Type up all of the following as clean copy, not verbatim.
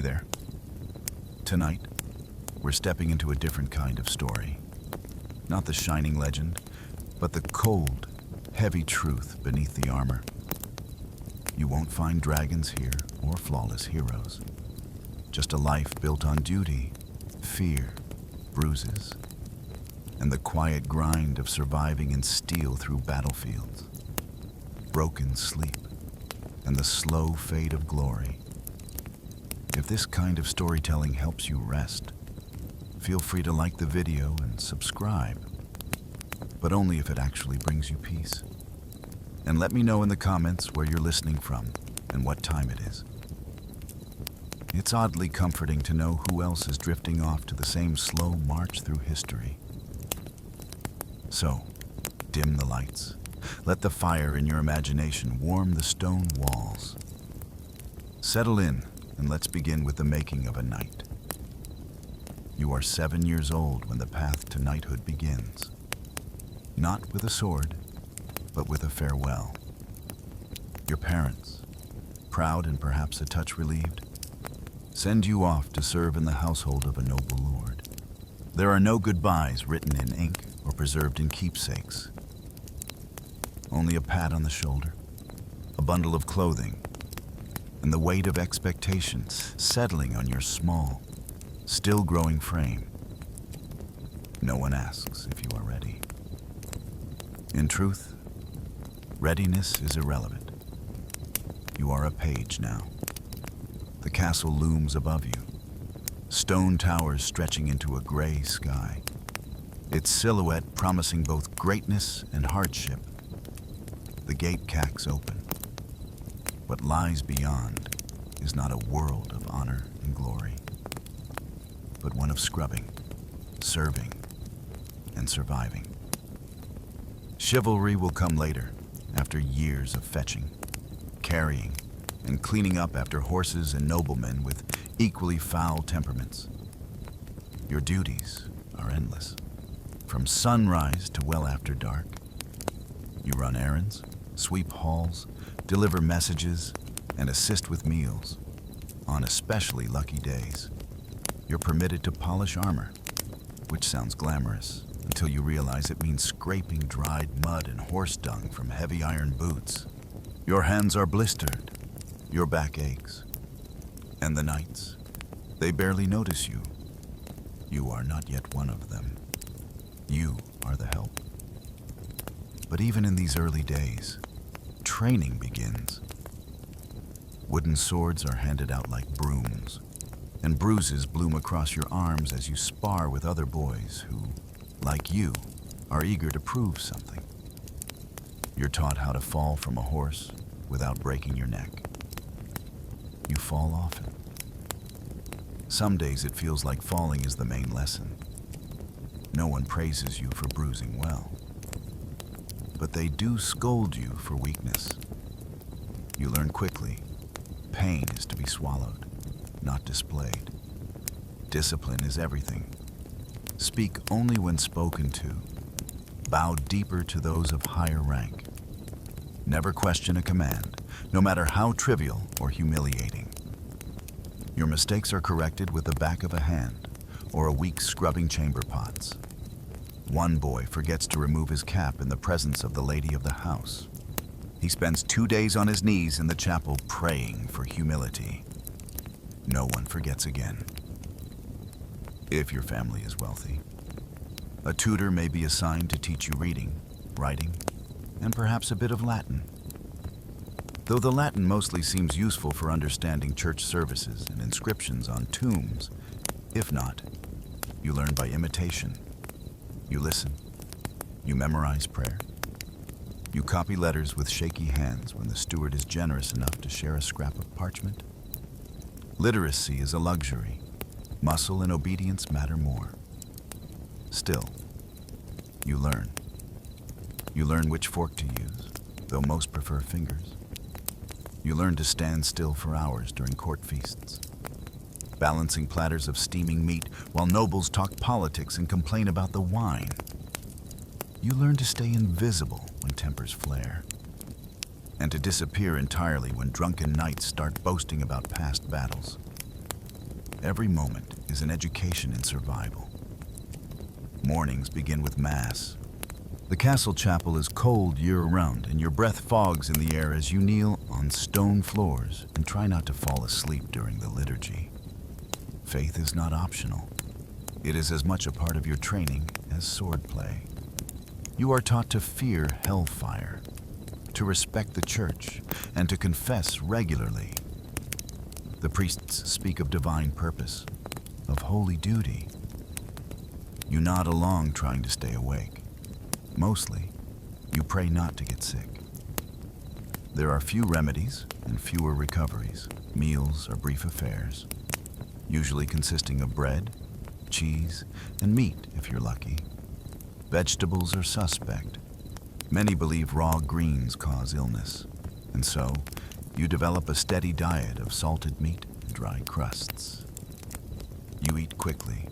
there. Tonight, we're stepping into a different kind of story. Not the shining legend, but the cold, heavy truth beneath the armor. You won't find dragons here or flawless heroes. Just a life built on duty, fear, bruises, and the quiet grind of surviving in steel through battlefields. Broken sleep, and the slow fade of glory. If this kind of storytelling helps you rest, feel free to like the video and subscribe, but only if it actually brings you peace. And let me know in the comments where you're listening from and what time it is. It's oddly comforting to know who else is drifting off to the same slow march through history. So, dim the lights. Let the fire in your imagination warm the stone walls. Settle in, and let's begin with the making of a knight. You are 7 years old when the path to knighthood begins. Not with a sword, but with a farewell. Your parents, proud and perhaps a touch relieved, send you off to serve in the household of a noble lord. There are no goodbyes written in ink or preserved in keepsakes. Only a pat on the shoulder, a bundle of clothing, and the weight of expectation settling on your small, still growing frame. No one asks if you are ready. In truth, readiness is irrelevant. You are a page now. The castle looms above you, stone towers stretching into a gray sky, its silhouette promising both greatness and hardship. The gate cracks open. What lies beyond is not a world of honor and glory, but one of scrubbing, serving, and surviving. Chivalry will come later, after years of fetching, carrying, and cleaning up after horses and noblemen with equally foul temperaments. Your duties are endless, from sunrise to well after dark. You run errands, sweep halls, deliver messages, and assist with meals. On especially lucky days, you're permitted to polish armor, which sounds glamorous until you realize it means scraping dried mud and horse dung from heavy iron boots. Your hands are blistered, your back aches, and the nights, they barely notice you. You are not yet one of them. You are the help. But even in these early days, training begins. Wooden swords are handed out like brooms, and bruises bloom across your arms as you spar with other boys who, like you, are eager to prove something. You're taught how to fall from a horse without breaking your neck. You fall often. Some days it feels like falling is the main lesson. No one praises you for bruising well, but they do scold you for weakness. You learn quickly, pain is to be swallowed, not displayed. Discipline is everything. Speak only when spoken to. Bow deeper to those of higher rank. Never question a command, no matter how trivial or humiliating. Your mistakes are corrected with the back of a hand or a week scrubbing chamber pots. One boy forgets to remove his cap in the presence of the lady of the house. He spends 2 days on his knees in the chapel praying for humility. No one forgets again. If your family is wealthy, a tutor may be assigned to teach you reading, writing, and perhaps a bit of Latin. Though the Latin mostly seems useful for understanding church services and inscriptions on tombs, if not, you learn by imitation. You listen. You memorize prayer. You copy letters with shaky hands when the steward is generous enough to share a scrap of parchment. Literacy is a luxury. Muscle and obedience matter more. Still, you learn. You learn which fork to use, though most prefer fingers. You learn to stand still for hours during court feasts, balancing platters of steaming meat while nobles talk politics and complain about the wine. You learn to stay invisible when tempers flare, and to disappear entirely when drunken knights start boasting about past battles. Every moment is an education in survival. Mornings begin with Mass. The castle chapel is cold year-round, and your breath fogs in the air as you kneel on stone floors and try not to fall asleep during the liturgy. Faith is not optional. It is as much a part of your training as swordplay. You are taught to fear hellfire, to respect the church, and to confess regularly. The priests speak of divine purpose, of holy duty. You nod along trying to stay awake. Mostly, you pray not to get sick. There are few remedies and fewer recoveries. Meals are brief affairs, usually consisting of bread, cheese, and meat if you're lucky. Vegetables are suspect. Many believe raw greens cause illness, and so you develop a steady diet of salted meat and dry crusts. You eat quickly,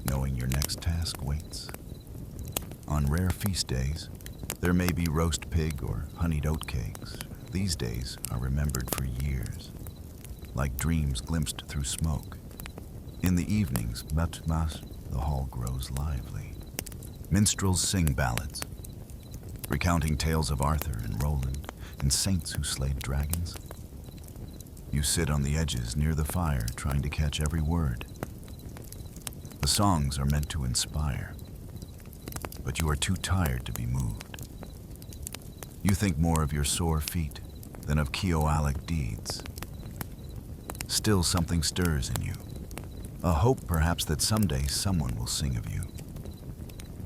knowing your next task waits. On rare feast days, there may be roast pig or honeyed oat cakes. These days are remembered for years, like dreams glimpsed through smoke. In the evenings, the hall grows lively. Minstrels sing ballads, recounting tales of Arthur and Roland and saints who slayed dragons. You sit on the edges near the fire, trying to catch every word. The songs are meant to inspire, but you are too tired to be moved. You think more of your sore feet than of Keoalic deeds. Still, something stirs in you, a hope perhaps that someday someone will sing of you.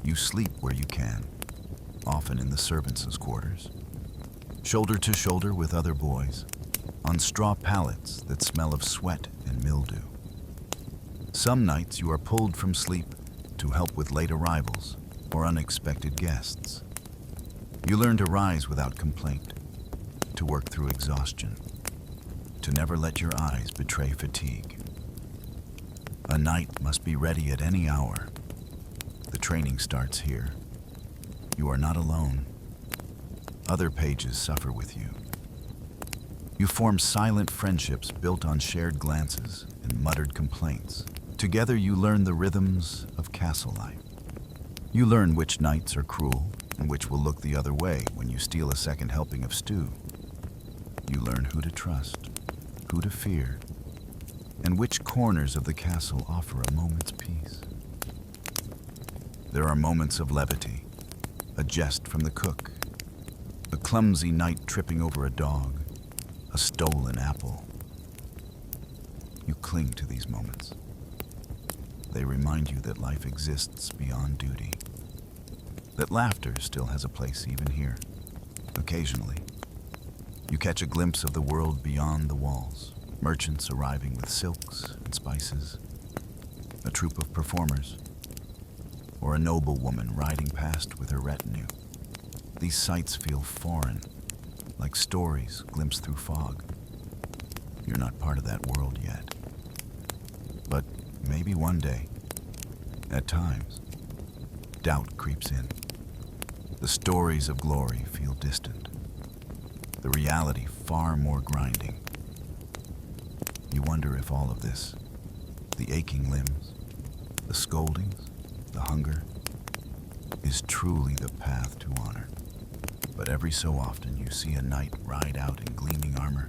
You sleep where you can, often in the servants' quarters, shoulder to shoulder with other boys, on straw pallets that smell of sweat and mildew. Some nights you are pulled from sleep to help with late arrivals or unexpected guests. You learn to rise without complaint, to work through exhaustion, to never let your eyes betray fatigue. A knight must be ready at any hour. The training starts here. You are not alone. Other pages suffer with you. You form silent friendships built on shared glances and muttered complaints. Together you learn the rhythms of castle life. You learn which knights are cruel and which will look the other way when you steal a second helping of stew. You learn who to trust, who to fear, and which corners of the castle offer a moment's peace. There are moments of levity, a jest from the cook, a clumsy knight tripping over a dog, a stolen apple. You cling to these moments. They remind you that life exists beyond duty, that laughter still has a place even here. Occasionally, you catch a glimpse of the world beyond the walls, merchants arriving with silks and spices, a troupe of performers, or a noble woman riding past with her retinue. These sights feel foreign, like stories glimpsed through fog. You're not part of that world yet. But maybe one day, at times, doubt creeps in. The stories of glory feel distant, the reality far more grinding. You wonder if all of this, the aching limbs, the scoldings, the hunger, is truly the path to honor. But every so often you see a knight ride out in gleaming armor,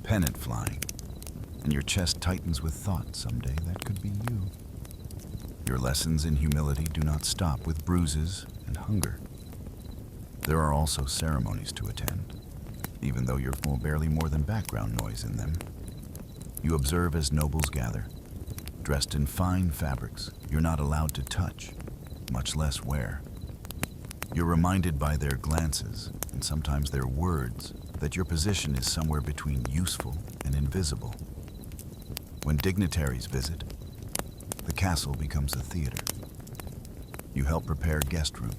pennant flying, and your chest tightens with thought someday that could be you. Your lessons in humility do not stop with bruises and hunger. There are also ceremonies to attend, even though you're barely more than background noise in them. You observe as nobles gather, dressed in fine fabrics you're not allowed to touch, much less wear. You're reminded by their glances, and sometimes their words, that your position is somewhere between useful and invisible. When dignitaries visit, the castle becomes a theater. You help prepare guest rooms,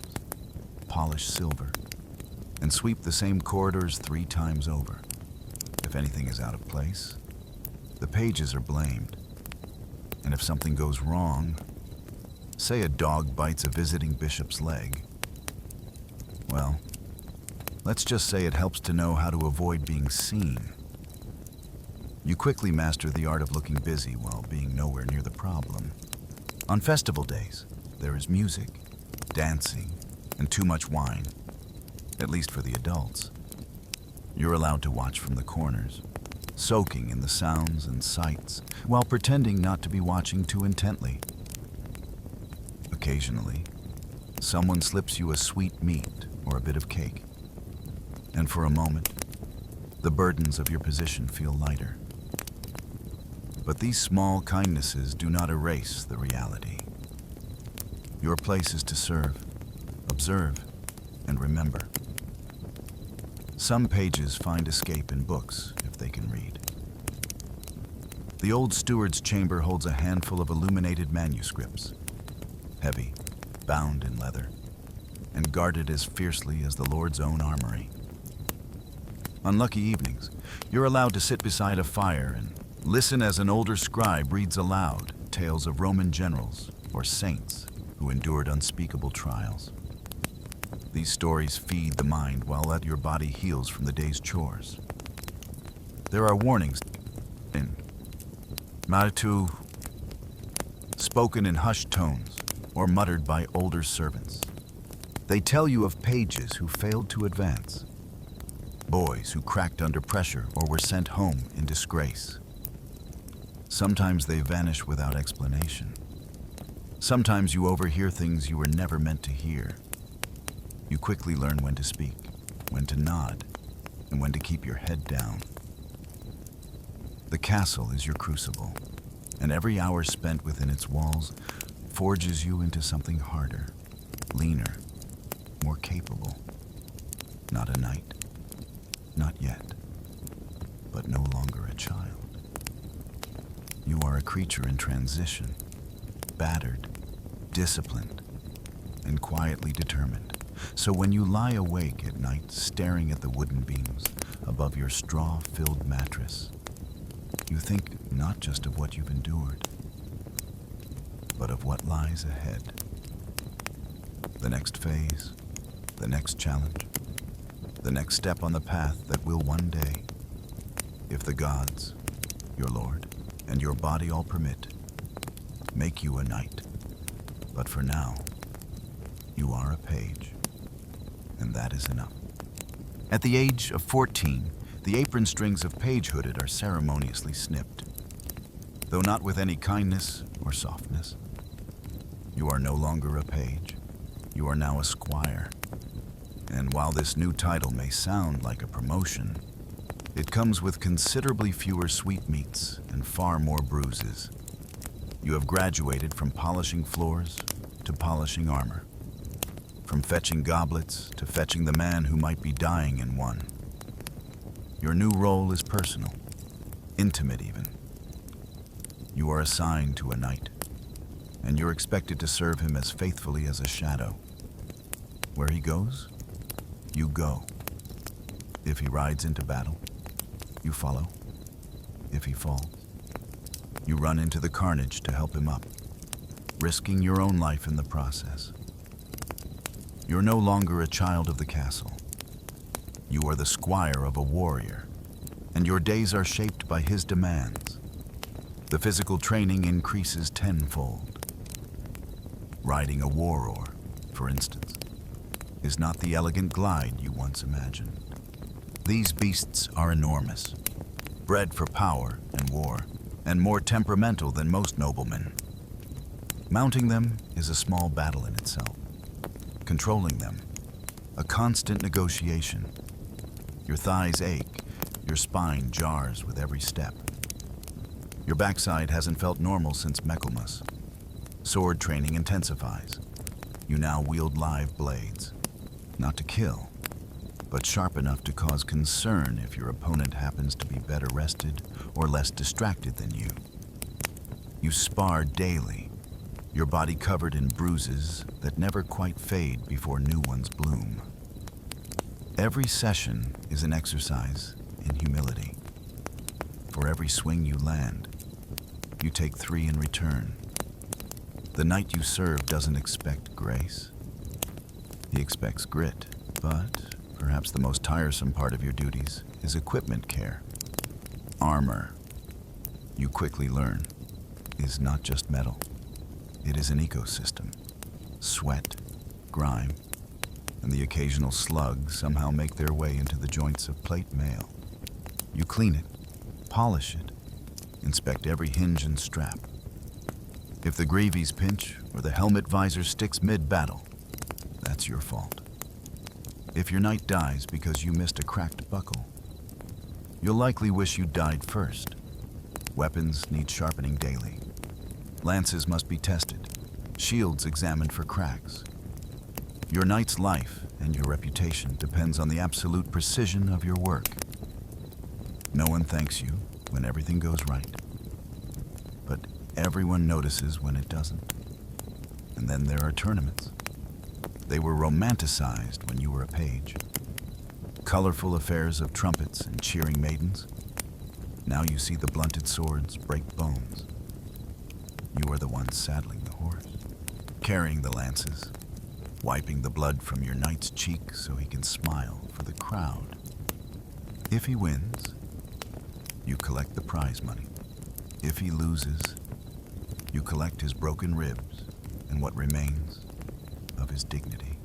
polish silver, and sweep the same corridors 3 times over. If anything is out of place, the pages are blamed. And if something goes wrong, say a dog bites a visiting bishop's leg, well, let's just say it helps to know how to avoid being seen. You quickly master the art of looking busy while being nowhere near the problem. On festival days, there is music, dancing, and too much wine, at least for the adults. You're allowed to watch from the corners, soaking in the sounds and sights, while pretending not to be watching too intently. Occasionally, someone slips you a sweet meat or a bit of cake, and for a moment, the burdens of your position feel lighter. But these small kindnesses do not erase the reality. Your place is to serve, observe, and remember. Some pages find escape in books if they can read. The old steward's chamber holds a handful of illuminated manuscripts, heavy, bound in leather, and guarded as fiercely as the Lord's own armory. On lucky evenings, you're allowed to sit beside a fire and listen as an older scribe reads aloud tales of Roman generals or saints who endured unspeakable trials. These stories feed the mind while your body heals from the day's chores. There are warnings in Maritu, spoken in hushed tones or muttered by older servants. They tell you of pages who failed to advance, boys who cracked under pressure or were sent home in disgrace. Sometimes they vanish without explanation. Sometimes you overhear things you were never meant to hear. You quickly learn when to speak, when to nod, and when to keep your head down. The castle is your crucible, and every hour spent within its walls forges you into something harder, leaner, more capable. Not a knight, not yet, but no longer a child. You are a creature in transition, battered, disciplined, and quietly determined. So when you lie awake at night staring at the wooden beams above your straw-filled mattress, you think not just of what you've endured, but of what lies ahead. The next phase, the next challenge, the next step on the path that will one day, if the gods, your Lord, and your body all permit, make you a knight. But for now, you are a page, and that is enough. At the age of 14, the apron strings of pagehooded are ceremoniously snipped, though not with any kindness or softness. You are no longer a page, you are now a squire. And while this new title may sound like a promotion, it comes with considerably fewer sweetmeats and far more bruises. You have graduated from polishing floors to polishing armor, from fetching goblets to fetching the man who might be dying in one. Your new role is personal, intimate even. You are assigned to a knight, and you're expected to serve him as faithfully as a shadow. Where he goes, you go. If he rides into battle, you follow. If he falls, you run into the carnage to help him up, risking your own life in the process. You're no longer a child of the castle. You are the squire of a warrior, and your days are shaped by his demands. The physical training increases tenfold. Riding a war-oar, for instance, is not the elegant glide you once imagined. These beasts are enormous, bred for power and war, and more temperamental than most noblemen. Mounting them is a small battle in itself. Controlling them, a constant negotiation. Your thighs ache, your spine jars with every step. Your backside hasn't felt normal since Michaelmas. Sword training intensifies. You now wield live blades, not to kill, but sharp enough to cause concern if your opponent happens to be better rested or less distracted than you. You spar daily, your body covered in bruises that never quite fade before new ones bloom. Every session is an exercise in humility. For every swing you land, you take 3 in return. The knight you serve doesn't expect grace. He expects grit, but perhaps the most tiresome part of your duties is equipment care. Armor, you quickly learn, is not just metal. It is an ecosystem. Sweat, grime, and the occasional slug somehow make their way into the joints of plate mail. You clean it, polish it, inspect every hinge and strap. If the greavies pinch or the helmet visor sticks mid-battle, that's your fault. If your knight dies because you missed a cracked buckle, you'll likely wish you died first. Weapons need sharpening daily. Lances must be tested, shields examined for cracks. Your knight's life and your reputation depends on the absolute precision of your work. No one thanks you when everything goes right, but everyone notices when it doesn't. And then there are tournaments. They were romanticized when you were a page. Colorful affairs of trumpets and cheering maidens. Now you see the blunted swords break bones. You are the one saddling the horse, carrying the lances, wiping the blood from your knight's cheek so he can smile for the crowd. If he wins, you collect the prize money. If he loses, you collect his broken ribs and what remains of his dignity.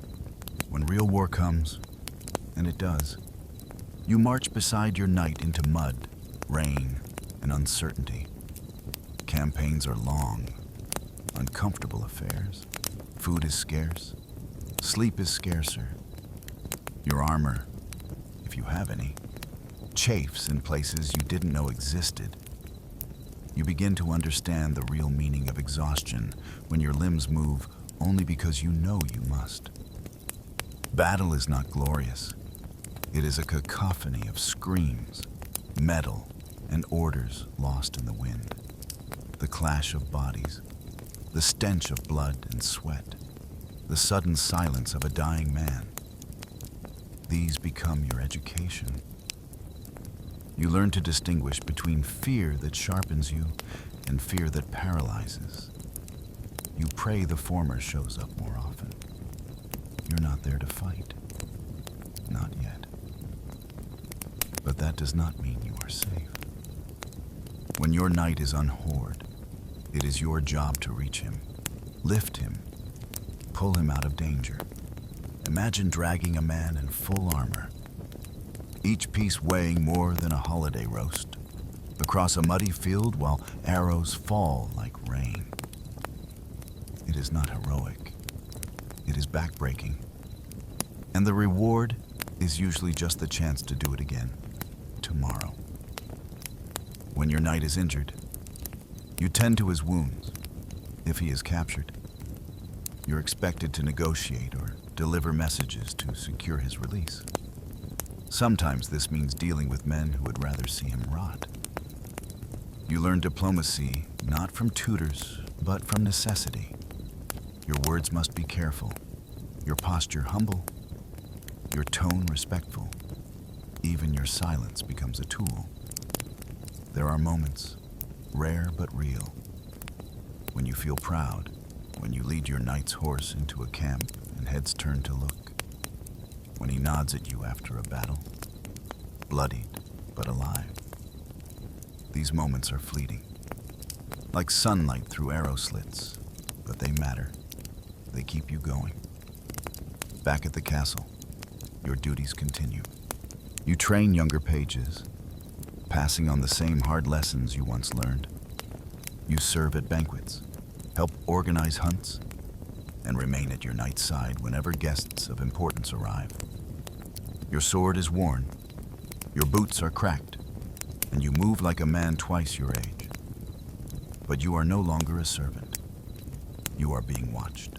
When real war comes, and it does, you march beside your knight into mud, rain, and uncertainty. Campaigns are long, uncomfortable affairs. Food is scarce. Sleep is scarcer. Your armor, if you have any, chafes in places you didn't know existed. You begin to understand the real meaning of exhaustion when your limbs move only because you know you must. Battle is not glorious. It is a cacophony of screams, metal, and orders lost in the wind. The clash of bodies, the stench of blood and sweat, the sudden silence of a dying man. These become your education. You learn to distinguish between fear that sharpens you and fear that paralyzes. You pray the former shows up more often. You're not there to fight. Not yet. But that does not mean you are safe. When your knight is unhoored, it is your job to reach him, lift him, pull him out of danger. Imagine dragging a man in full armor, each piece weighing more than a holiday roast, across a muddy field while arrows fall like rain. It is not heroic. It is backbreaking. And the reward is usually just the chance to do it again, tomorrow. When your knight is injured, you tend to his wounds. If he is captured, you're expected to negotiate or deliver messages to secure his release. Sometimes this means dealing with men who would rather see him rot. You learn diplomacy not from tutors, but from necessity. Your words must be careful, your posture humble, your tone respectful. Even your silence becomes a tool. There are moments, rare but real, when you feel proud, when you lead your knight's horse into a camp and heads turn to look, when he nods at you after a battle, bloodied but alive. These moments are fleeting, like sunlight through arrow slits, but they matter. They keep you going. Back at the castle, your duties continue. You train younger pages, passing on the same hard lessons you once learned. You serve at banquets, help organize hunts, and remain at your knight's side whenever guests of importance arrive. Your sword is worn, your boots are cracked, and you move like a man twice your age. But you are no longer a servant. You are being watched,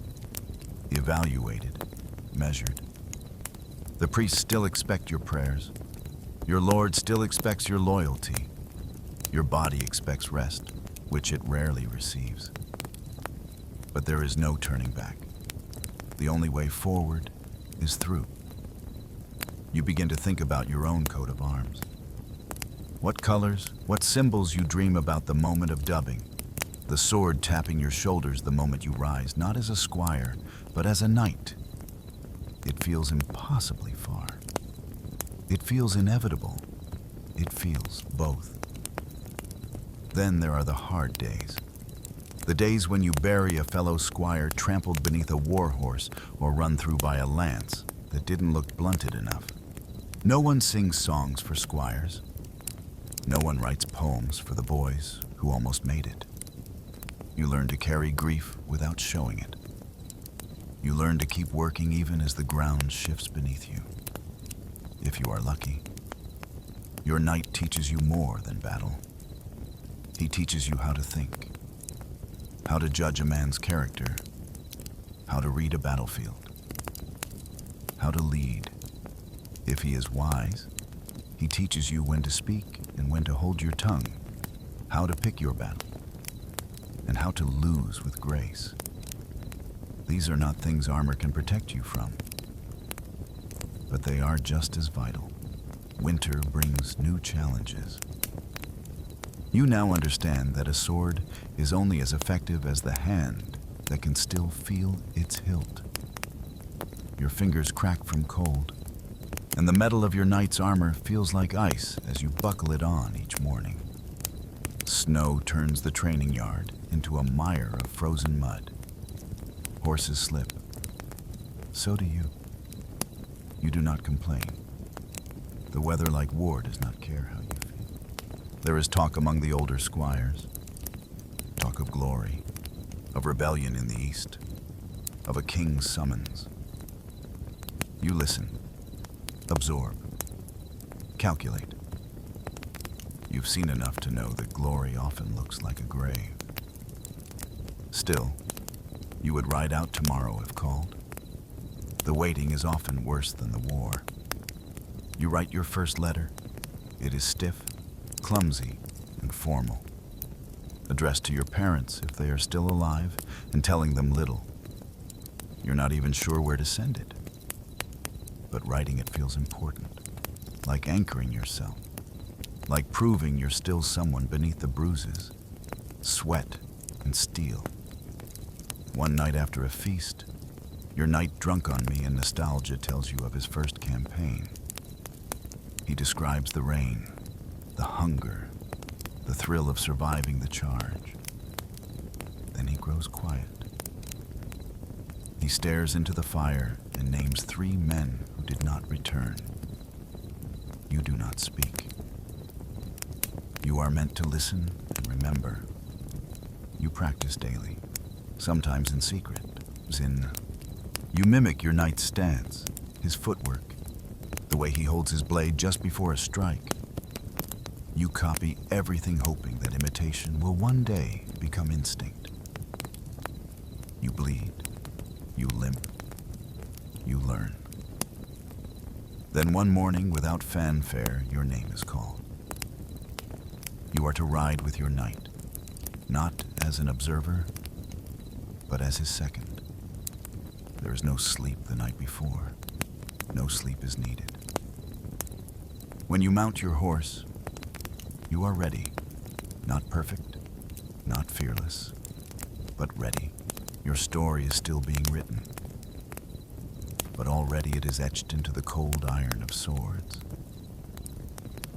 evaluated, measured. The priests still expect your prayers. Your lord still expects your loyalty. Your body expects rest, which it rarely receives. But there is no turning back. The only way forward is through. You begin to think about your own coat of arms. What colors, what symbols you dream about the moment of dubbing. The sword tapping your shoulders the moment you rise, not as a squire, but as a knight. It feels impossibly far. It feels inevitable. It feels both. Then there are the hard days. The days when you bury a fellow squire trampled beneath a war horse or run through by a lance that didn't look blunted enough. No one sings songs for squires. No one writes poems for the boys who almost made it. You learn to carry grief without showing it. You learn to keep working even as the ground shifts beneath you. If you are lucky, your knight teaches you more than battle. He teaches you how to think, how to judge a man's character, how to read a battlefield, how to lead. If he is wise, he teaches you when to speak and when to hold your tongue, how to pick your battle, and how to lose with grace. These are not things armor can protect you from, but they are just as vital. Winter brings new challenges. You now understand that a sword is only as effective as the hand that can still feel its hilt. Your fingers crack from cold, and the metal of your knight's armor feels like ice as you buckle it on each morning. Snow turns the training yard into a mire of frozen mud. Horses slip. So do you. You do not complain. The weather, like war, does not care how you feel. There is talk among the older squires, talk of glory, of rebellion in the east, of a king's summons. You listen, absorb, calculate. You've seen enough to know that glory often looks like a grave. Still, you would ride out tomorrow if called. The waiting is often worse than the war. You write your first letter. It is stiff, clumsy, and formal. Addressed to your parents if they are still alive, and telling them little. You're not even sure where to send it. But writing it feels important, like anchoring yourself, like proving you're still someone beneath the bruises, sweat, and steel. One night after a feast, your knight drunk on me and nostalgia tells you of his first campaign. He describes the rain, the hunger, the thrill of surviving the charge. Then he grows quiet. He stares into the fire and names 3 men who did not return. You do not speak. You are meant to listen and remember. You practice daily, sometimes in secret, You mimic your knight's stance, his footwork, the way he holds his blade just before a strike. You copy everything, hoping that imitation will one day become instinct. You bleed, you limp, you learn. Then one morning, without fanfare, your name is called. You are to ride with your knight, not as an observer, but as his second. There is no sleep the night before. No sleep is needed. When you mount your horse, you are ready. Not perfect, not fearless, but ready. Your story is still being written, but already it is etched into the cold iron of swords.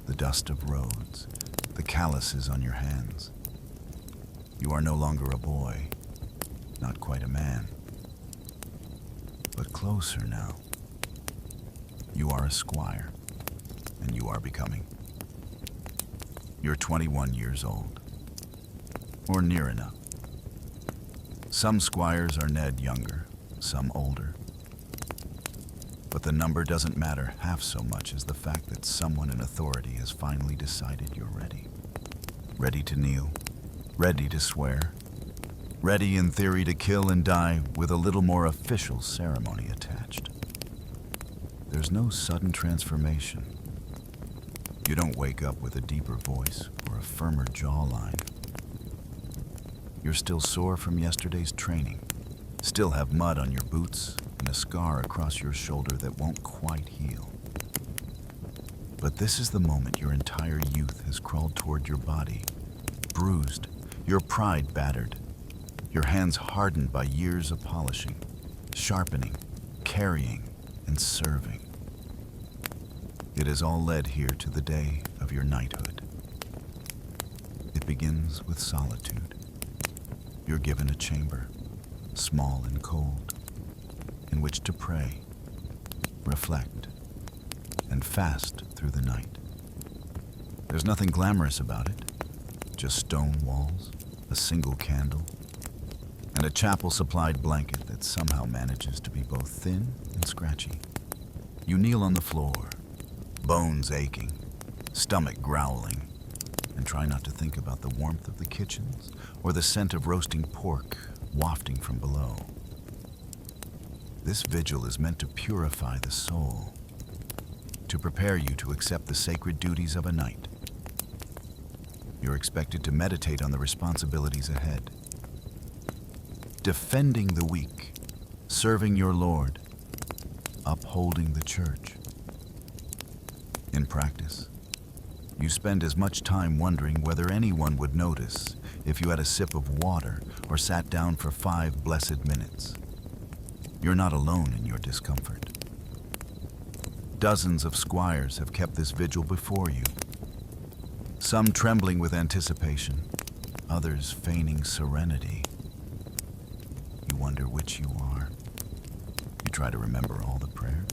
The dust of roads, the calluses on your hands. You are no longer a boy, not quite a man, but closer now. You are a squire, and you are becoming. You're 21 years old, or near enough. Some squires are Ned younger, some older. But the number doesn't matter half so much as the fact that someone in authority has finally decided you're ready. Ready to kneel, ready to swear, ready in theory to kill and die with a little more official ceremony attached. There's no sudden transformation. You don't wake up with a deeper voice or a firmer jawline. You're still sore from yesterday's training, still have mud on your boots and a scar across your shoulder that won't quite heal. But this is the moment your entire youth has crawled toward your body, bruised, your pride battered, your hands hardened by years of polishing, sharpening, carrying, and serving. It has all led here to the day of your knighthood. It begins with solitude. You're given a chamber, small and cold, in which to pray, reflect, and fast through the night. There's nothing glamorous about it, just stone walls, a single candle, and a chapel-supplied blanket that somehow manages to be both thin and scratchy. You kneel on the floor, bones aching, stomach growling, and try not to think about the warmth of the kitchens or the scent of roasting pork wafting from below. This vigil is meant to purify the soul, to prepare you to accept the sacred duties of a night. You're expected to meditate on the responsibilities ahead. Defending the weak, serving your Lord, upholding the church. In practice, you spend as much time wondering whether anyone would notice if you had a sip of water or sat down for 5 blessed minutes. You're not alone in your discomfort. Dozens of squires have kept this vigil before you, some trembling with anticipation, others feigning serenity. You wonder which you are. You try to remember all the prayers,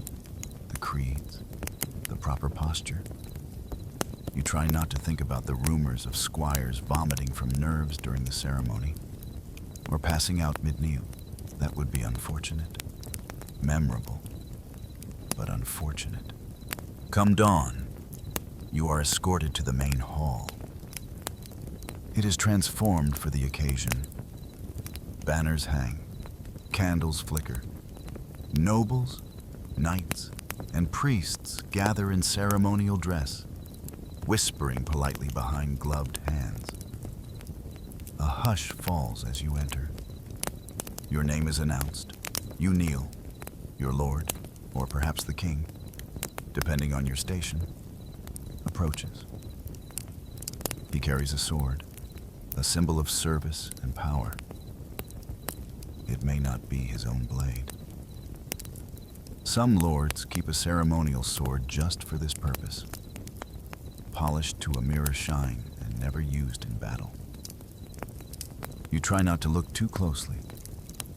the creeds, the proper posture. You try not to think about the rumors of squires vomiting from nerves during the ceremony, or passing out mid-meal. That would be unfortunate. Memorable, but unfortunate. Come dawn, you are escorted to the main hall. It is transformed for the occasion. Banners hang, candles flicker. Nobles, knights, and priests gather in ceremonial dress, whispering politely behind gloved hands. A hush falls as you enter. Your name is announced. You kneel. Your lord, or perhaps the king, depending on your station, approaches. He carries a sword, a symbol of service and power. It may not be his own blade. Some lords keep a ceremonial sword just for this purpose, polished to a mirror shine and never used in battle. You try not to look too closely.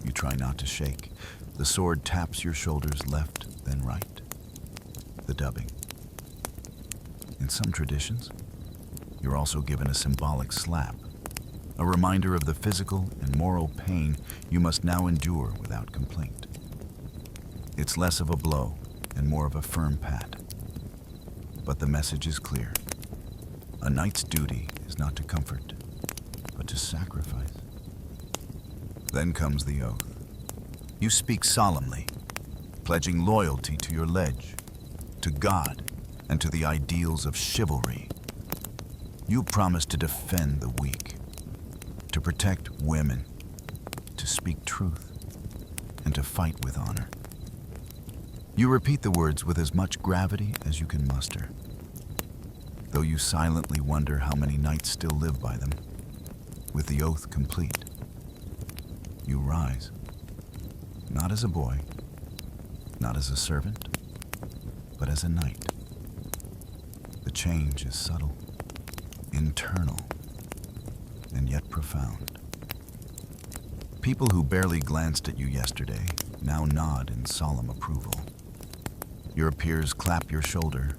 You try not to shake. The sword taps your shoulders left, then right. The dubbing. In some traditions, you're also given a symbolic slap, a reminder of the physical and moral pain you must now endure without complaint. It's less of a blow and more of a firm pat. But the message is clear. A knight's duty is not to comfort, but to sacrifice. Then comes the oath. You speak solemnly, pledging loyalty to your liege, to God, and to the ideals of chivalry. You promise to defend the weak, to protect women, to speak truth, and to fight with honor. You repeat the words with as much gravity as you can muster, though you silently wonder how many knights still live by them. With the oath complete, you rise, not as a boy, not as a servant, but as a knight. The change is subtle, internal, and yet profound. People who barely glanced at you yesterday now nod in solemn approval. Your peers clap your shoulder.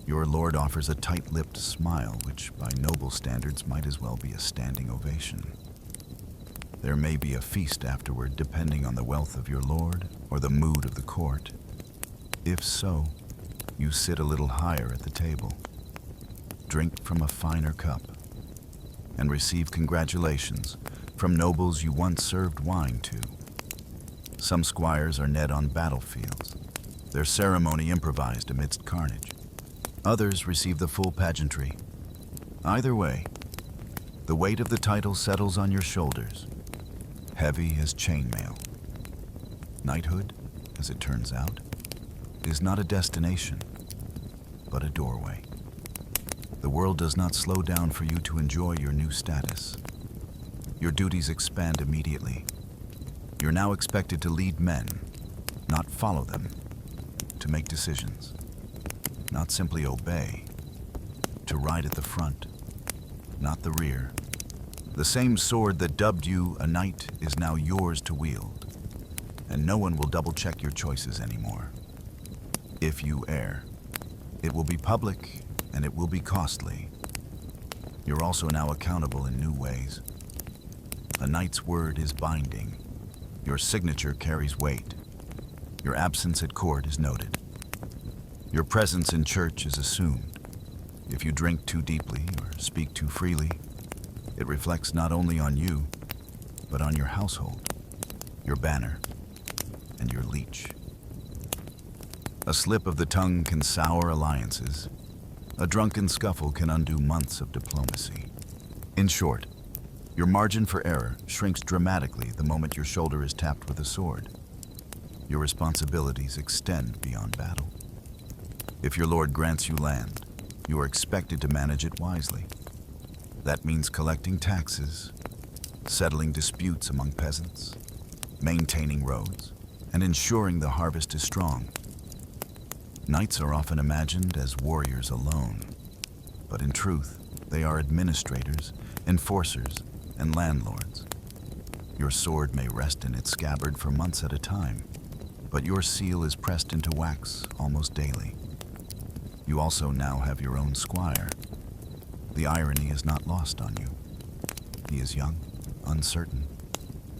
Your lord offers a tight-lipped smile, which by noble standards might as well be a standing ovation. There may be a feast afterward, depending on the wealth of your lord or the mood of the court. If so, you sit a little higher at the table, drink from a finer cup, and receive congratulations from nobles you once served wine to. Some squires are led on battlefields, their ceremony improvised amidst carnage. Others receive the full pageantry. Either way, the weight of the title settles on your shoulders, heavy as chainmail. Knighthood, as it turns out, is not a destination, but a doorway. The world does not slow down for you to enjoy your new status. Your duties expand immediately. You're now expected to lead men, not follow them, to make decisions, not simply obey, to ride at the front, not the rear. The same sword that dubbed you a knight is now yours to wield, and no one will double-check your choices anymore. If you err, it will be public and it will be costly. You're also now accountable in new ways. A knight's word is binding. Your signature carries weight. Your absence at court is noted. Your presence in church is assumed. If you drink too deeply or speak too freely, it reflects not only on you, but on your household, your banner, and your leech. A slip of the tongue can sour alliances. A drunken scuffle can undo months of diplomacy. In short, your margin for error shrinks dramatically the moment your shoulder is tapped with a sword. Your responsibilities extend beyond battle. If your lord grants you land, you are expected to manage it wisely. That means collecting taxes, settling disputes among peasants, maintaining roads, and ensuring the harvest is strong. Knights are often imagined as warriors alone, but in truth, they are administrators, enforcers, and landlords. Your sword may rest in its scabbard for months at a time, but your seal is pressed into wax almost daily. You also now have your own squire. The irony is not lost on you. He is young, uncertain,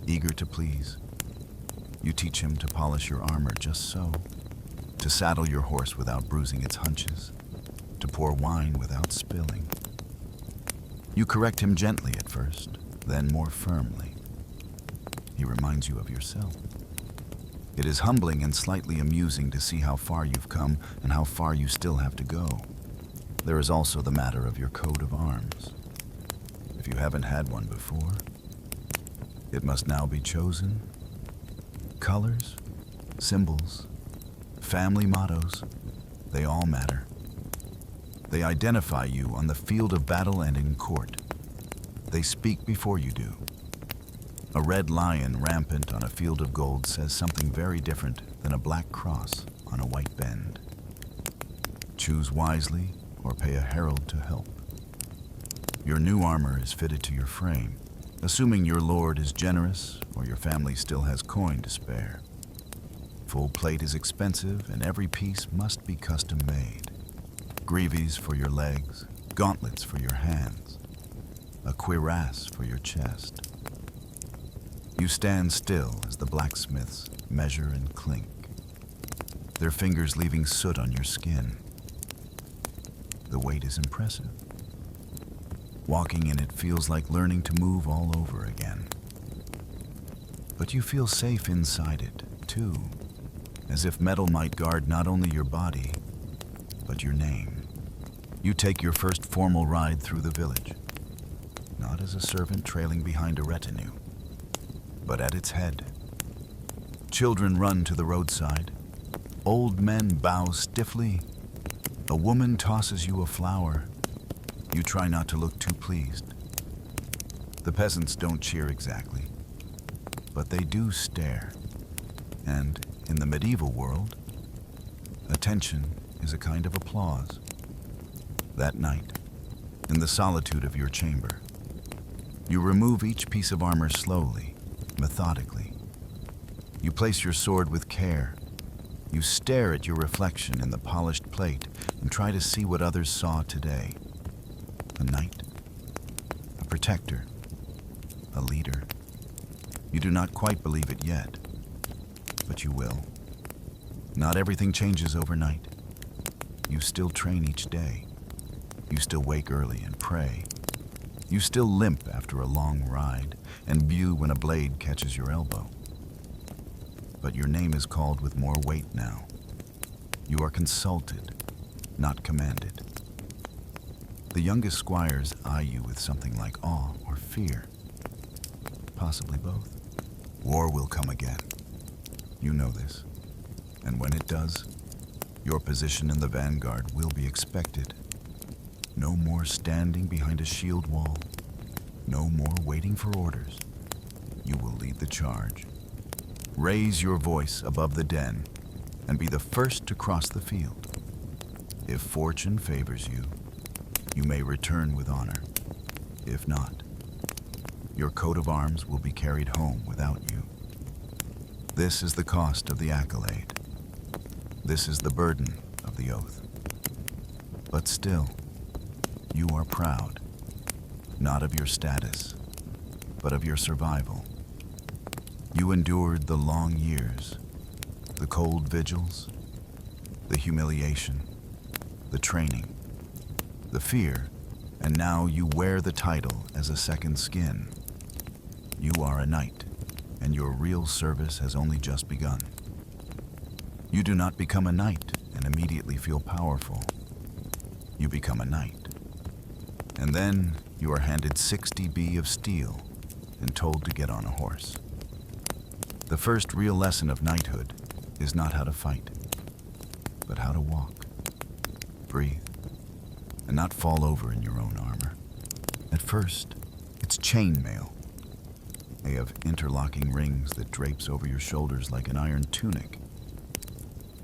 eager to please. You teach him to polish your armor just so, to saddle your horse without bruising its hunches, to pour wine without spilling. You correct him gently at first, then more firmly. He reminds you of yourself. It is humbling and slightly amusing to see how far you've come and how far you still have to go. There is also the matter of your coat of arms. If you haven't had one before, it must now be chosen. Colors, symbols, family mottos, they all matter. They identify you on the field of battle and in court. They speak before you do. A red lion rampant on a field of gold says something very different than a black cross on a white bend. Choose wisely or pay a herald to help. Your new armor is fitted to your frame, assuming your lord is generous or your family still has coin to spare. Full plate is expensive and every piece must be custom made. Greaves for your legs, gauntlets for your hands, a cuirass for your chest. You stand still as the blacksmiths measure and clink, their fingers leaving soot on your skin. The weight is impressive. Walking in it feels like learning to move all over again. But you feel safe inside it, too, as if metal might guard not only your body, but your name. You take your first formal ride through the village, not as a servant trailing behind a retinue, but at its head. Children run to the roadside. Old men bow stiffly. A woman tosses you a flower. You try not to look too pleased. The peasants don't cheer exactly, but they do stare. And in the medieval world, attention is a kind of applause. That night, in the solitude of your chamber, you remove each piece of armor slowly, methodically. You place your sword with care. You stare at your reflection in the polished plate and try to see what others saw today. A knight, a protector, a leader. You do not quite believe it yet, but you will. Not everything changes overnight. You still train each day. You still wake early and pray. You still limp after a long ride and view when a blade catches your elbow. But your name is called with more weight now. You are consulted, not commanded. The youngest squires eye you with something like awe or fear. Possibly both. War will come again. You know this. And when it does, your position in the vanguard will be expected. No more standing behind a shield wall. No more waiting for orders. You will lead the charge. Raise your voice above the den and be the first to cross the field. If fortune favors you, you may return with honor. If not, your coat of arms will be carried home without you. This is the cost of the accolade. This is the burden of the oath. But still, you are proud, not of your status, but of your survival. You endured the long years, the cold vigils, the humiliation, the training, the fear, and now you wear the title as a second skin. You are a knight, and your real service has only just begun. You do not become a knight and immediately feel powerful. You become a knight. And then you are handed 60B of steel and told to get on a horse. The first real lesson of knighthood is not how to fight, but how to walk, breathe, and not fall over in your own armor. At first, it's chainmail. They have interlocking rings that drapes over your shoulders like an iron tunic.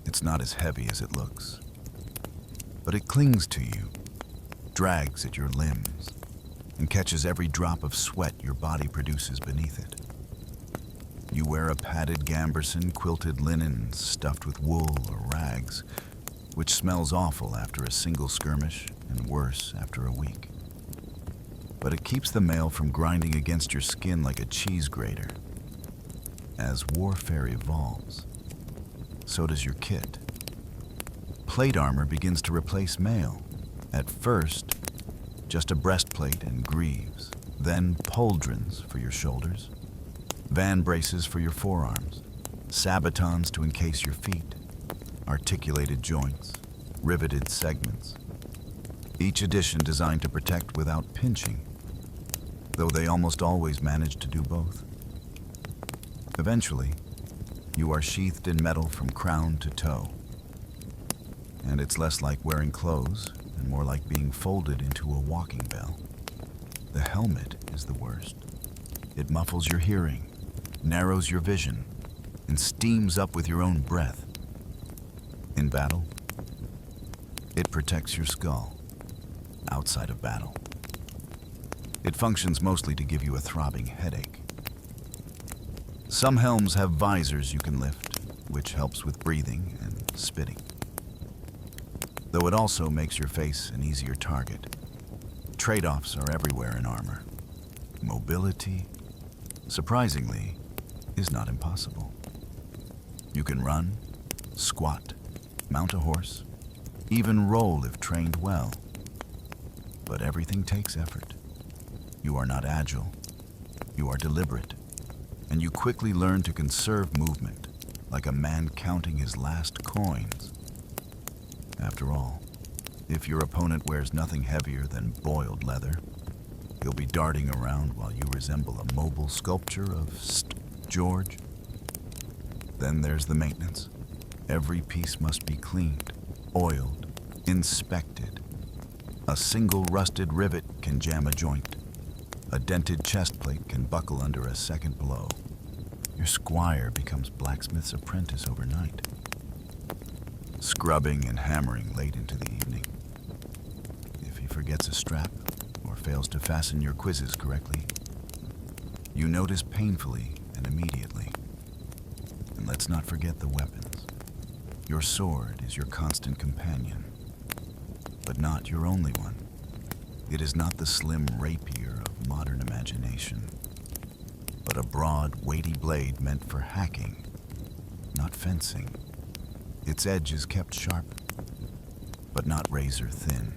It's not as heavy as it looks, but it clings to you, drags at your limbs, and catches every drop of sweat your body produces beneath it. You wear a padded gambeson, quilted linen stuffed with wool or rags, which smells awful after a single skirmish and worse after a week. But it keeps the mail from grinding against your skin like a cheese grater. As warfare evolves, so does your kit. Plate armor begins to replace mail. At first, just a breastplate and greaves, then pauldrons for your shoulders, van braces for your forearms, sabatons to encase your feet, articulated joints, riveted segments. Each edition designed to protect without pinching, though they almost always manage to do both. Eventually, you are sheathed in metal from crown to toe, and it's less like wearing clothes and more like being folded into a walking bell. The helmet is the worst. It muffles your hearing, narrows your vision, and steams up with your own breath. In battle, it protects your skull. Outside of battle, it functions mostly to give you a throbbing headache. Some helms have visors you can lift, which helps with breathing and spitting, though it also makes your face an easier target. Trade-offs are everywhere in armor. Mobility, surprisingly, is not impossible. You can run, squat, mount a horse, even roll if trained well. But everything takes effort. You are not agile, you are deliberate, and you quickly learn to conserve movement, like a man counting his last coins. After all, if your opponent wears nothing heavier than boiled leather, you'll be darting around while you resemble a mobile sculpture of George. Then there's the maintenance. Every piece must be cleaned, oiled, inspected. A single rusted rivet can jam a joint. A dented chest plate can buckle under a second blow. Your squire becomes blacksmith's apprentice overnight, scrubbing and hammering late into the evening. If he forgets a strap or fails to fasten your quizzes correctly, you notice painfully and immediately. And let's not forget the weapons. Your sword is your constant companion, but not your only one. It is not the slim rapier of modern imagination, but a broad, weighty blade meant for hacking, not fencing. Its edge is kept sharp, but not razor thin.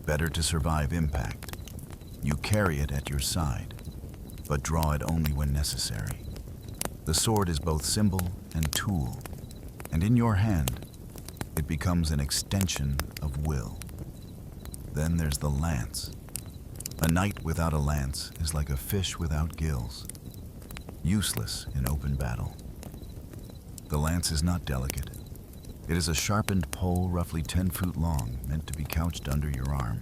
Better to survive impact. You carry it at your side, but draw it only when necessary. The sword is both symbol and tool, and in your hand, it becomes an extension of will. Then there's the lance. A knight without a lance is like a fish without gills, useless in open battle. The lance is not delicate. It is a sharpened pole roughly 10 feet long, meant to be couched under your arm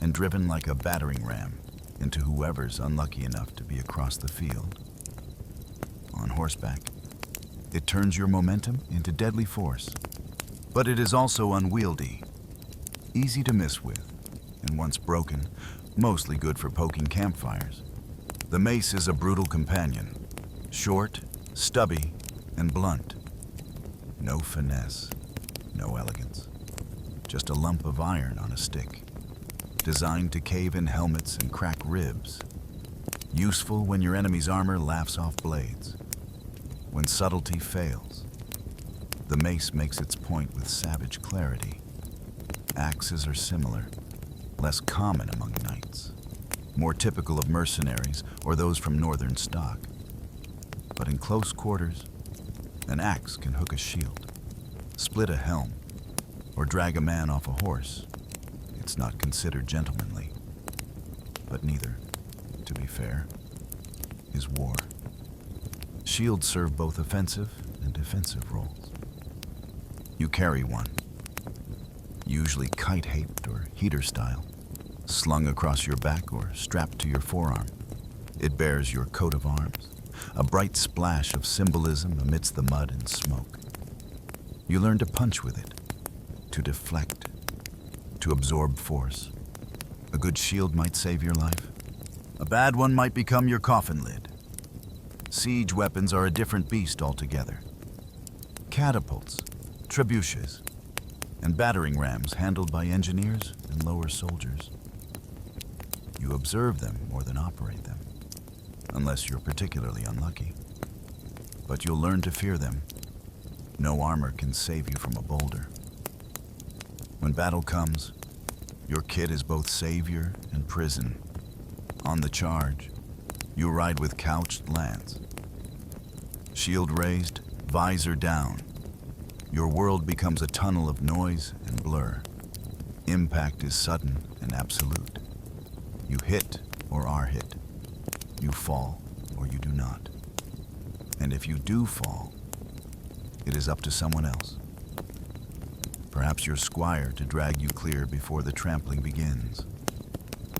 and driven like a battering ram into whoever's unlucky enough to be across the field. On horseback, it turns your momentum into deadly force, but it is also unwieldy, easy to miss with, and once broken, mostly good for poking campfires. The mace is a brutal companion, short, stubby, and blunt. No finesse, no elegance. Just a lump of iron on a stick, designed to cave in helmets and crack ribs. Useful when your enemy's armor laughs off blades. When subtlety fails, the mace makes its point with savage clarity. Axes are similar, less common among knights, more typical of mercenaries or those from northern stock. But in close quarters, an axe can hook a shield, split a helm, or drag a man off a horse. It's not considered gentlemanly. But neither, to be fair, is war. Shields serve both offensive and defensive roles. You carry one, usually kite-shaped or heater style, slung across your back or strapped to your forearm. It bears your coat of arms, a bright splash of symbolism amidst the mud and smoke. You learn to punch with it, to deflect, to absorb force. A good shield might save your life. A bad one might become your coffin lid. Siege weapons are a different beast altogether. Catapults, trebuchets, and battering rams handled by engineers and lower soldiers. You observe them more than operate them, unless you're particularly unlucky. But you'll learn to fear them. No armor can save you from a boulder. When battle comes, your kit is both savior and prison. On the charge, you ride with couched lance. Shield raised, visor down. Your world becomes a tunnel of noise and blur. Impact is sudden and absolute. You hit or are hit. You fall or you do not. And if you do fall, it is up to someone else. Perhaps your squire to drag you clear before the trampling begins,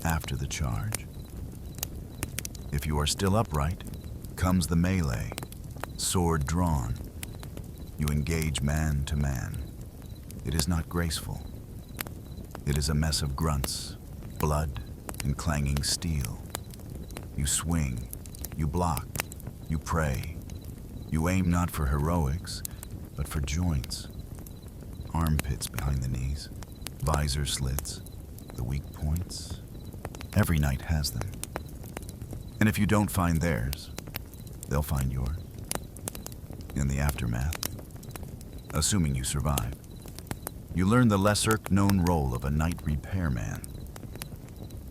after the charge. If you are still upright, comes the melee, sword drawn. You engage man to man. It is not graceful. It is a mess of grunts, blood, and clanging steel. You swing, you block, you pray. You aim not for heroics, but for joints. Armpits behind the knees, visor slits, the weak points. Every knight has them. And if you don't find theirs, they'll find yours. In the aftermath, assuming you survive, you learn the lesser-known role of a knight repairman.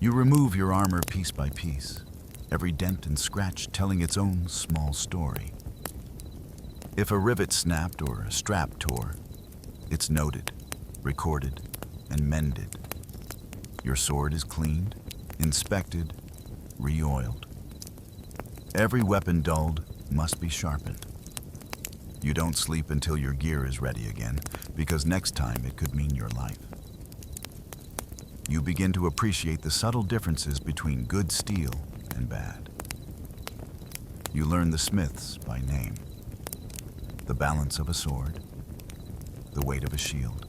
You remove your armor piece by piece, every dent and scratch telling its own small story. If a rivet snapped or a strap tore, it's noted, recorded, and mended. Your sword is cleaned, inspected, re-oiled. Every weapon dulled must be sharpened. You don't sleep until your gear is ready again, because next time it could mean your life. You begin to appreciate the subtle differences between good steel and bad. You learn the smiths by name. The balance of a sword, the weight of a shield,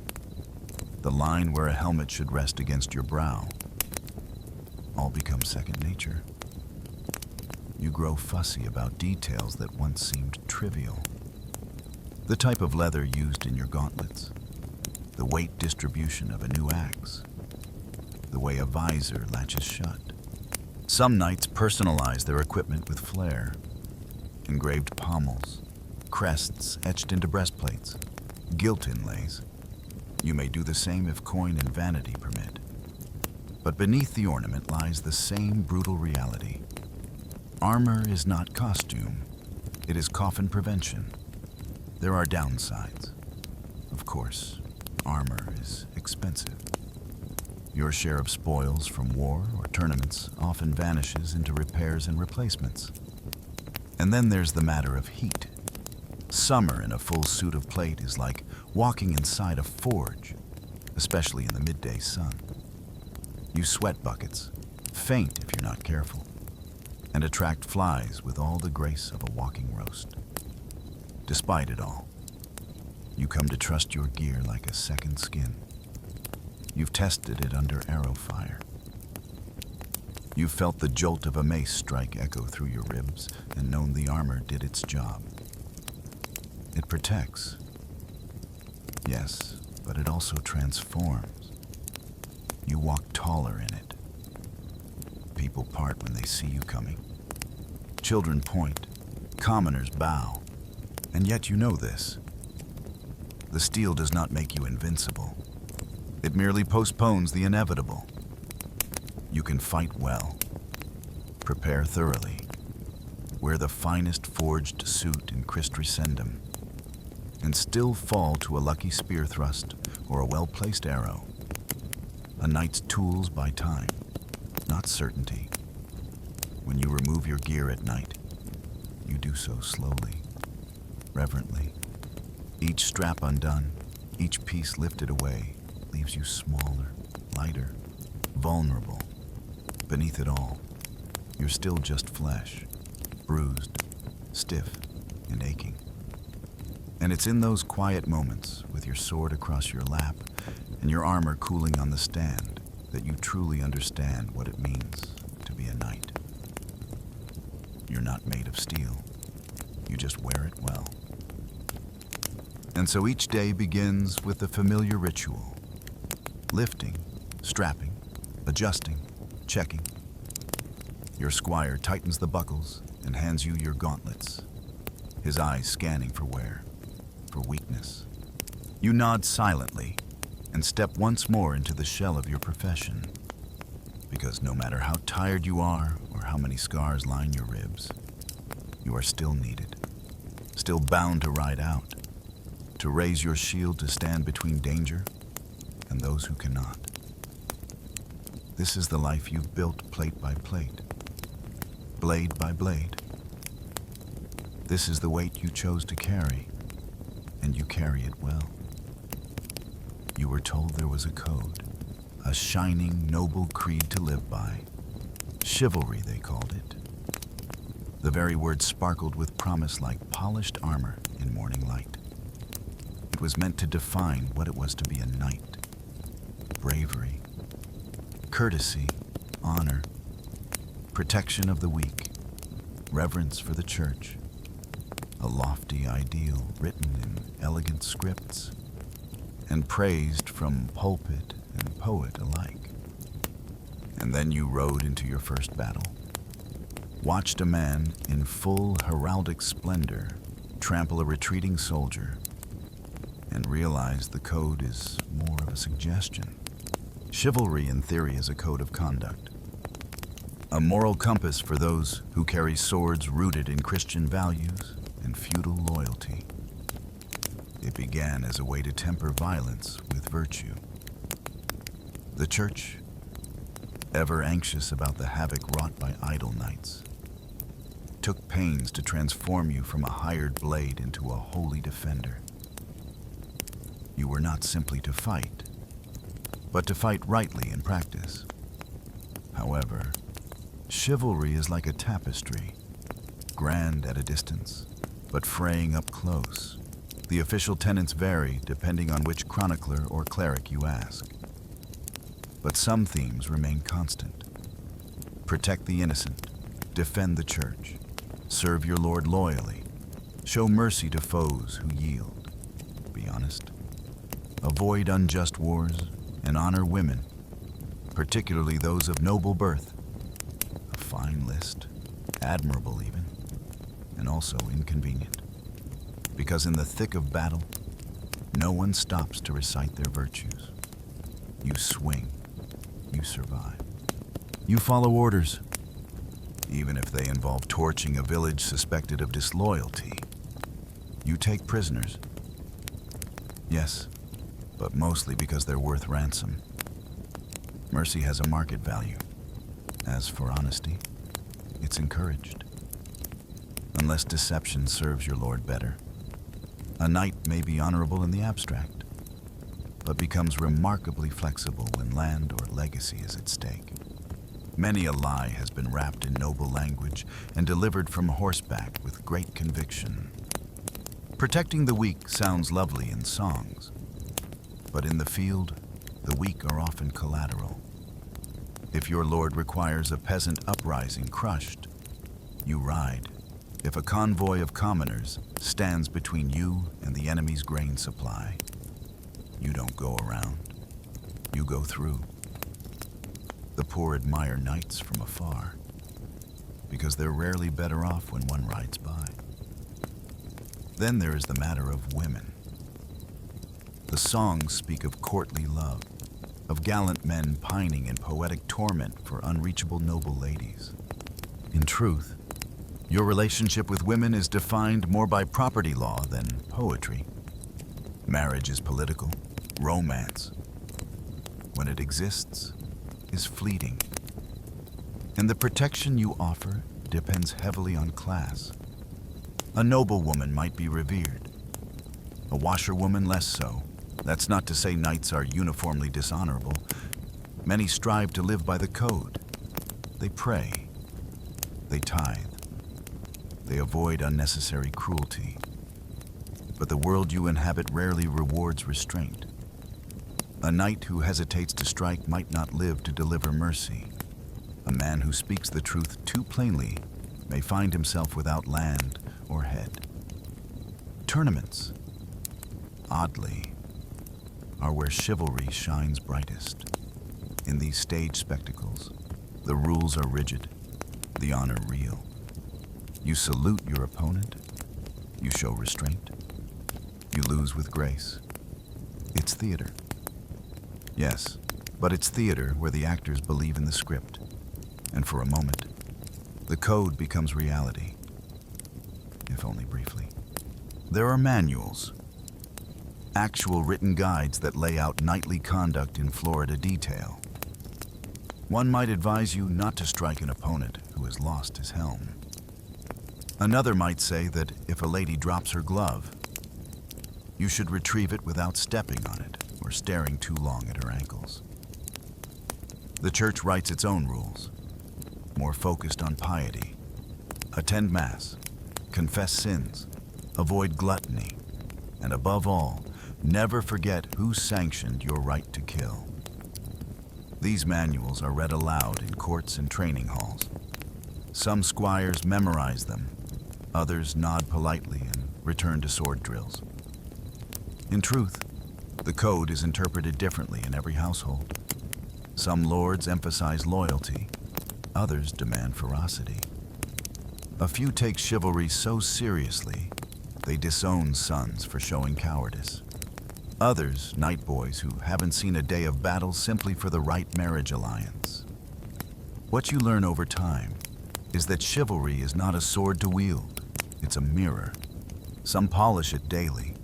the line where a helmet should rest against your brow, all become second nature. You grow fussy about details that once seemed trivial. The type of leather used in your gauntlets, the weight distribution of a new axe, the way a visor latches shut. Some knights personalize their equipment with flair, engraved pommels, crests etched into breastplates, gilt inlays. You may do the same if coin and vanity permit. But beneath the ornament lies the same brutal reality. Armor is not costume. It is coffin prevention. There are downsides. Of course, armor is expensive. Your share of spoils from war or tournaments often vanishes into repairs and replacements. And then there's the matter of heat. Summer in a full suit of plate is like walking inside a forge, especially in the midday sun. You sweat buckets, faint if you're not careful, and attract flies with all the grace of a walking roast. Despite it all, you come to trust your gear like a second skin. You've tested it under arrow fire. You've felt the jolt of a mace strike echo through your ribs and known the armor did its job. It protects. Yes, but it also transforms. You walk taller in it. People part when they see you coming. Children point, commoners bow, and yet you know this. The steel does not make you invincible. It merely postpones the inevitable. You can fight well, prepare thoroughly, wear the finest forged suit in Christresendum, and still fall to a lucky spear thrust or a well-placed arrow. A knight's tools by time, not certainty. When you remove your gear at night, you do so slowly, reverently. Each strap undone, each piece lifted away, leaves you smaller, lighter, vulnerable. Beneath it all, you're still just flesh, bruised, stiff, and aching. And it's in those quiet moments, with your sword across your lap and your armor cooling on the stand, that you truly understand what it means to be a knight. You're not made of steel. You just wear it well. And so each day begins with the familiar ritual. Lifting, strapping, adjusting, checking. Your squire tightens the buckles and hands you your gauntlets, his eyes scanning for wear, for weakness. You nod silently and step once more into the shell of your profession, because no matter how tired you are or how many scars line your ribs, you are still needed, still bound to ride out, to raise your shield to stand between danger and those who cannot. This is the life you've built plate by plate, blade by blade. This is the weight you chose to carry, and you carry it well. You were told there was a code, a shining, noble creed to live by. Chivalry, they called it. The very word sparkled with promise like polished armor in morning light. It was meant to define what it was to be a knight. Bravery, courtesy, honor, protection of the weak, reverence for the church, a lofty ideal written in elegant scripts and praised from pulpit and poet alike. And then you rode into your first battle, watched a man in full heraldic splendor trample a retreating soldier, and realized the code is more of a suggestion. Chivalry in theory is a code of conduct, a moral compass for those who carry swords rooted in Christian values and feudal loyalty. It began as a way to temper violence with virtue. The church, ever anxious about the havoc wrought by idle knights, took pains to transform you from a hired blade into a holy defender. You were not simply to fight, but to fight rightly in practice. However, chivalry is like a tapestry, grand at a distance, but fraying up close. The official tenets vary depending on which chronicler or cleric you ask. But some themes remain constant. Protect the innocent, defend the church, serve your lord loyally, show mercy to foes who yield, be honest, avoid unjust wars, and honor women, particularly those of noble birth. A fine list, admirable even, and also inconvenient, because in the thick of battle, no one stops to recite their virtues. You swing, you survive. You follow orders, even if they involve torching a village suspected of disloyalty. You take prisoners. Yes, but mostly because they're worth ransom. Mercy has a market value. As for honesty, it's encouraged. Unless deception serves your lord better. A knight may be honorable in the abstract, but becomes remarkably flexible when land or legacy is at stake. Many a lie has been wrapped in noble language and delivered from horseback with great conviction. Protecting the weak sounds lovely in songs, but in the field, the weak are often collateral. If your lord requires a peasant uprising crushed, you ride. If a convoy of commoners stands between you and the enemy's grain supply, you don't go around, you go through. The poor admire knights from afar, because they're rarely better off when one rides by. Then there is the matter of women. The songs speak of courtly love, of gallant men pining in poetic torment for unreachable noble ladies. In truth, your relationship with women is defined more by property law than poetry. Marriage is political, romance, when it exists, is fleeting. And the protection you offer depends heavily on class. A noble woman might be revered, a washerwoman less so. That's not to say knights are uniformly dishonorable. Many strive to live by the code. They pray, they tithe, they avoid unnecessary cruelty. But the world you inhabit rarely rewards restraint. A knight who hesitates to strike might not live to deliver mercy. A man who speaks the truth too plainly may find himself without land or head. Tournaments, oddly, are where chivalry shines brightest. In these stage spectacles, the rules are rigid, the honor real. You salute your opponent, you show restraint, you lose with grace. It's theater. Yes, but it's theater where the actors believe in the script, and for a moment, the code becomes reality, if only briefly. There are manuals, actual written guides that lay out knightly conduct in Florida detail. One might advise you not to strike an opponent who has lost his helm. Another might say that if a lady drops her glove, you should retrieve it without stepping on it or staring too long at her ankles. The church writes its own rules, more focused on piety. Attend Mass, confess sins, avoid gluttony, and above all, never forget who sanctioned your right to kill. These manuals are read aloud in courts and training halls. Some squires memorize them, others nod politely and return to sword drills. In truth, the code is interpreted differently in every household. Some lords emphasize loyalty, others demand ferocity. A few take chivalry so seriously, they disown sons for showing cowardice. Others, knight boys who haven't seen a day of battle simply for the right marriage alliance. What you learn over time is that chivalry is not a sword to wield, it's a mirror. Some polish it daily,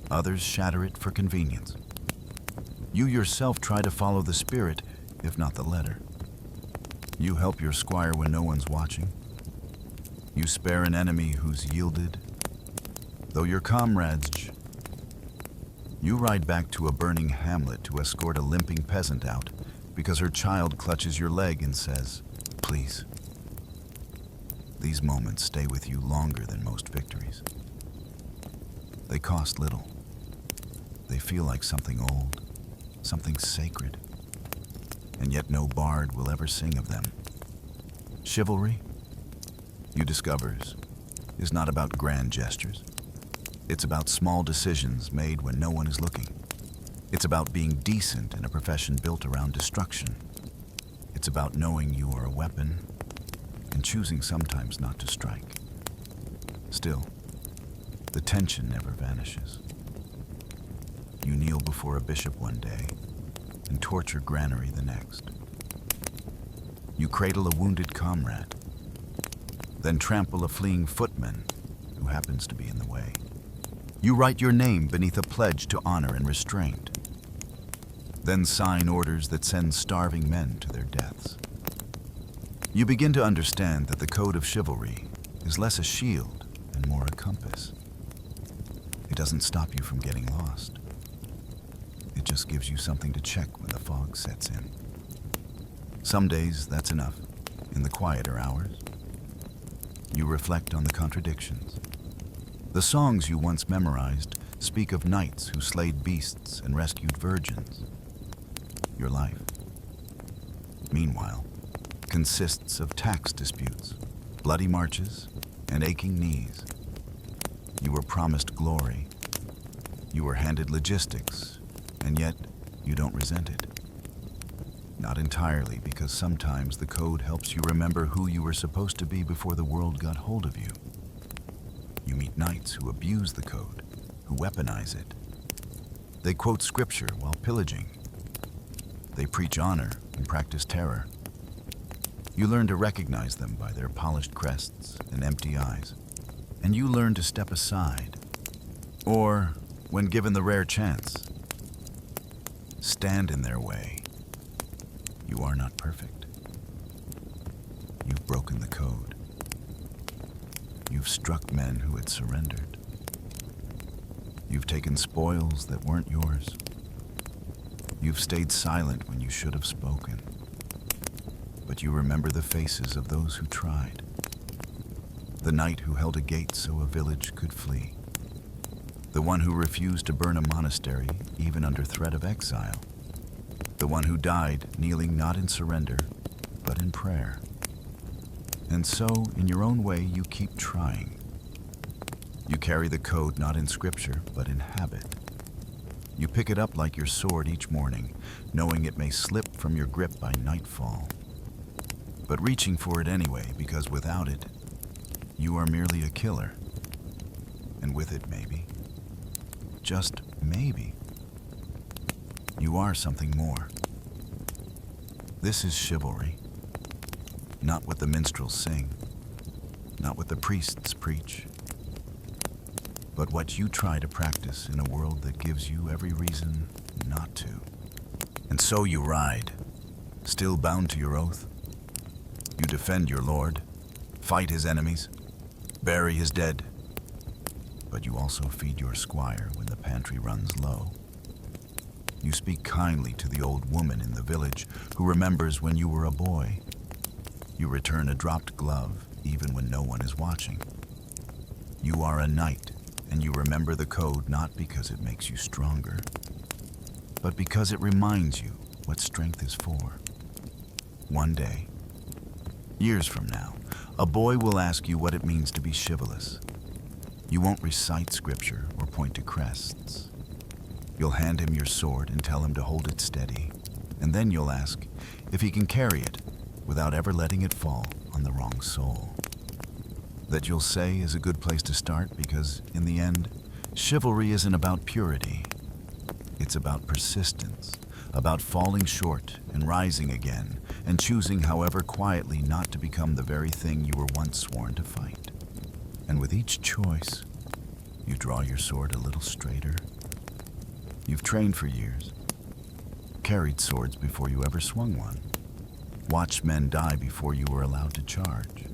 others shatter it for convenience. You yourself try to follow the spirit, if not the letter. You help your squire when no one's watching. You spare an enemy who's yielded, though your comrades. You ride back to a burning hamlet to escort a limping peasant out because her child clutches your leg and says, "Please." These moments stay with you longer than most victories. They cost little. They feel like something old, something sacred, and yet no bard will ever sing of them. Chivalry, you discovers, is not about grand gestures. It's about small decisions made when no one is looking. It's about being decent in a profession built around destruction. It's about knowing you are a weapon and choosing sometimes not to strike. Still, the tension never vanishes. You kneel before a bishop one day and torture granary the next. You cradle a wounded comrade, then trample a fleeing footman who happens to be in the way. You write your name beneath a pledge to honor and restraint, then sign orders that send starving men to their deaths. You begin to understand that the code of chivalry is less a shield and more a compass. It doesn't stop you from getting lost. It just gives you something to check when the fog sets in. Some days, that's enough. In the quieter hours, you reflect on the contradictions. The songs you once memorized speak of knights who slayed beasts and rescued virgins. Your life, meanwhile, consists of tax disputes, bloody marches, and aching knees. You were promised glory. You were handed logistics, and yet you don't resent it. Not entirely, because sometimes the code helps you remember who you were supposed to be before the world got hold of you. You meet knights who abuse the code, who weaponize it. They quote scripture while pillaging. They preach honor and practice terror. You learn to recognize them by their polished crests and empty eyes, and you learn to step aside, or, when given the rare chance, stand in their way. You are not perfect. You've broken the code. You've struck men who had surrendered. You've taken spoils that weren't yours. You've stayed silent when you should have spoken. But you remember the faces of those who tried. The knight who held a gate so a village could flee. The one who refused to burn a monastery even under threat of exile. The one who died kneeling not in surrender, but in prayer. And so, in your own way, you keep trying. You carry the code not in scripture, but in habit. You pick it up like your sword each morning, knowing it may slip from your grip by nightfall. But reaching for it anyway, because without it, you are merely a killer. And with it, maybe, just maybe, you are something more. This is chivalry. Not what the minstrels sing, not what the priests preach, but what you try to practice in a world that gives you every reason not to. And so you ride, still bound to your oath. You defend your lord, fight his enemies, bury his dead, but you also feed your squire when the pantry runs low. You speak kindly to the old woman in the village who remembers when you were a boy. You return a dropped glove even when no one is watching. You are a knight, and you remember the code not because it makes you stronger, but because it reminds you what strength is for. One day, years from now, a boy will ask you what it means to be chivalrous. You won't recite scripture or point to crests. You'll hand him your sword and tell him to hold it steady, and then you'll ask if he can carry it without ever letting it fall on the wrong soul. That you'll say is a good place to start because, in the end, chivalry isn't about purity. It's about persistence, about falling short and rising again, and choosing, however quietly, not to become the very thing you were once sworn to fight. And with each choice, you draw your sword a little straighter. You've trained for years, carried swords before you ever swung one, watched men die before you were allowed to charge,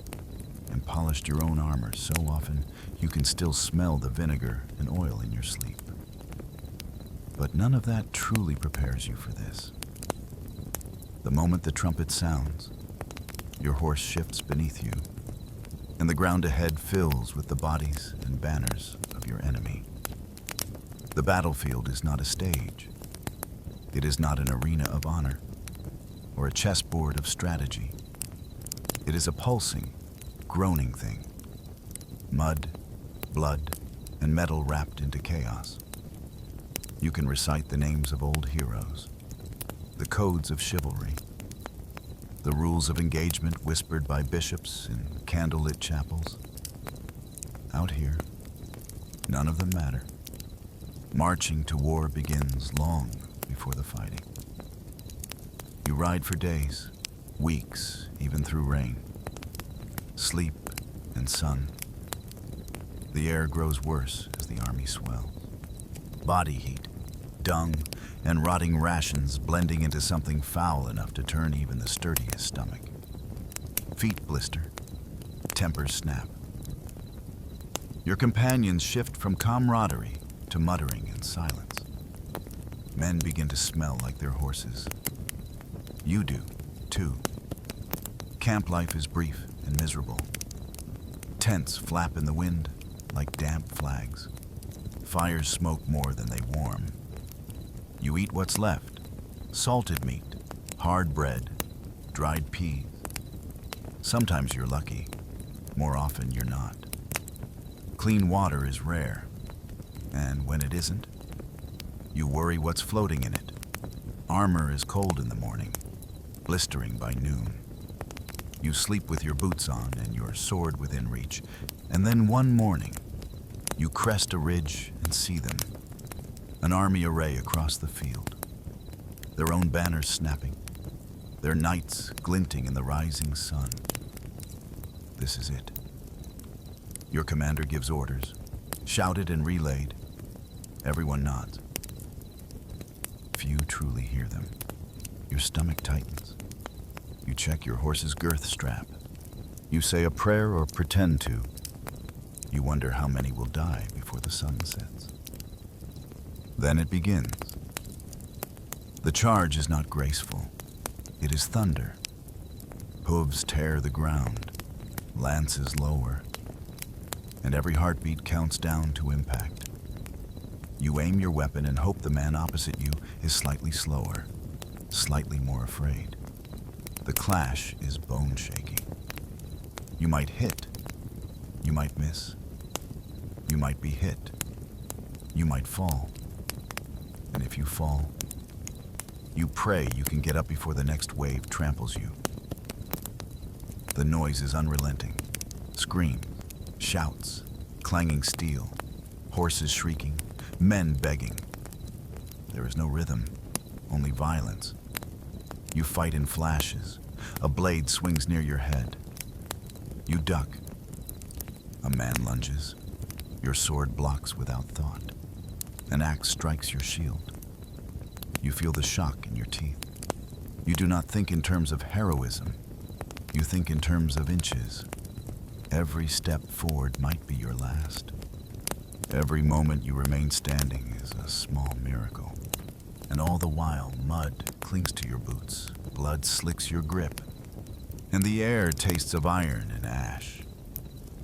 and polished your own armor so often you can still smell the vinegar and oil in your sleep. But none of that truly prepares you for this. The moment the trumpet sounds, your horse shifts beneath you, and the ground ahead fills with the bodies and banners of your enemy. The battlefield is not a stage. It is not an arena of honor or a chessboard of strategy. It is a pulsing, groaning thing. Mud, blood, and metal wrapped into chaos. You can recite the names of old heroes, the codes of chivalry, the rules of engagement whispered by bishops in candlelit chapels. Out here, none of them matter. Marching to war begins long before the fighting. You ride for days, weeks, even through rain, sleep and sun. The air grows worse as the army swells. Body heat, dung, and rotting rations blending into something foul enough to turn even the sturdiest stomach. Feet blister, tempers snap. Your companions shift from camaraderie to muttering and silence. Men begin to smell like their horses. You do, too. Camp life is brief and miserable. Tents flap in the wind like damp flags. Fires smoke more than they warm. You eat what's left: salted meat, hard bread, dried peas. Sometimes you're lucky, more often you're not. Clean water is rare, and when it isn't, you worry what's floating in it. Armor is cold in the morning, blistering by noon. You sleep with your boots on and your sword within reach, and then one morning, you crest a ridge and see them, an army array across the field, their own banners snapping, their knights glinting in the rising sun. This is it. Your commander gives orders, shouted and relayed. Everyone nods. Few truly hear them. Your stomach tightens. You check your horse's girth strap. You say a prayer or pretend to. You wonder how many will die before the sun sets. Then it begins. The charge is not graceful. It is thunder. Hooves tear the ground, lances lower, and every heartbeat counts down to impact. You aim your weapon and hope the man opposite you is slightly slower, slightly more afraid. The clash is bone-shaking. You might hit. You might miss. You might be hit. You might fall. And if you fall, you pray you can get up before the next wave tramples you. The noise is unrelenting. Screams, shouts, clanging steel, horses shrieking, men begging. There is no rhythm, only violence. You fight in flashes. A blade swings near your head. You duck. A man lunges. Your sword blocks without thought. An axe strikes your shield. You feel the shock in your teeth. You do not think in terms of heroism. You think in terms of inches. Every step forward might be your last. Every moment you remain standing is a small miracle. And all the while, mud clings to your boots, blood slicks your grip, and the air tastes of iron and ash.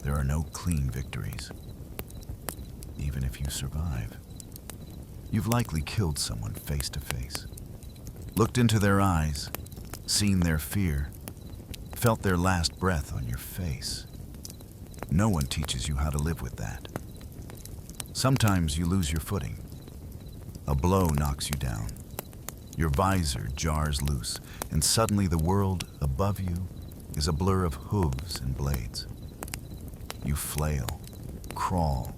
There are no clean victories. Even if you survive, you've likely killed someone face to face, looked into their eyes, seen their fear, felt their last breath on your face. No one teaches you how to live with that. Sometimes you lose your footing. A blow knocks you down. Your visor jars loose, and suddenly the world above you is a blur of hooves and blades. You flail, crawl,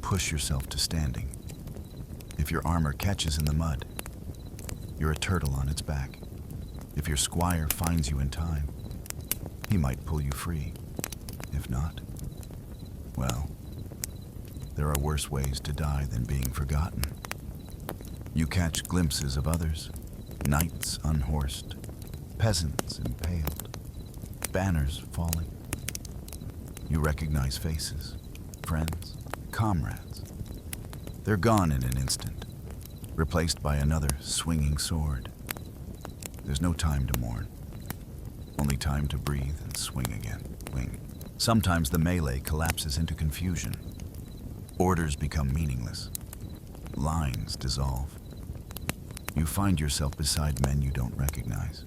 push yourself to standing. If your armor catches in the mud, you're a turtle on its back. If your squire finds you in time, he might pull you free. If not, well, there are worse ways to die than being forgotten. You catch glimpses of others, knights unhorsed, peasants impaled, banners falling. You recognize faces, friends, comrades. They're gone in an instant, replaced by another swinging sword. There's no time to mourn, only time to breathe and swing again. Sometimes the melee collapses into confusion. Orders become meaningless. Lines dissolve. You find yourself beside men you don't recognize.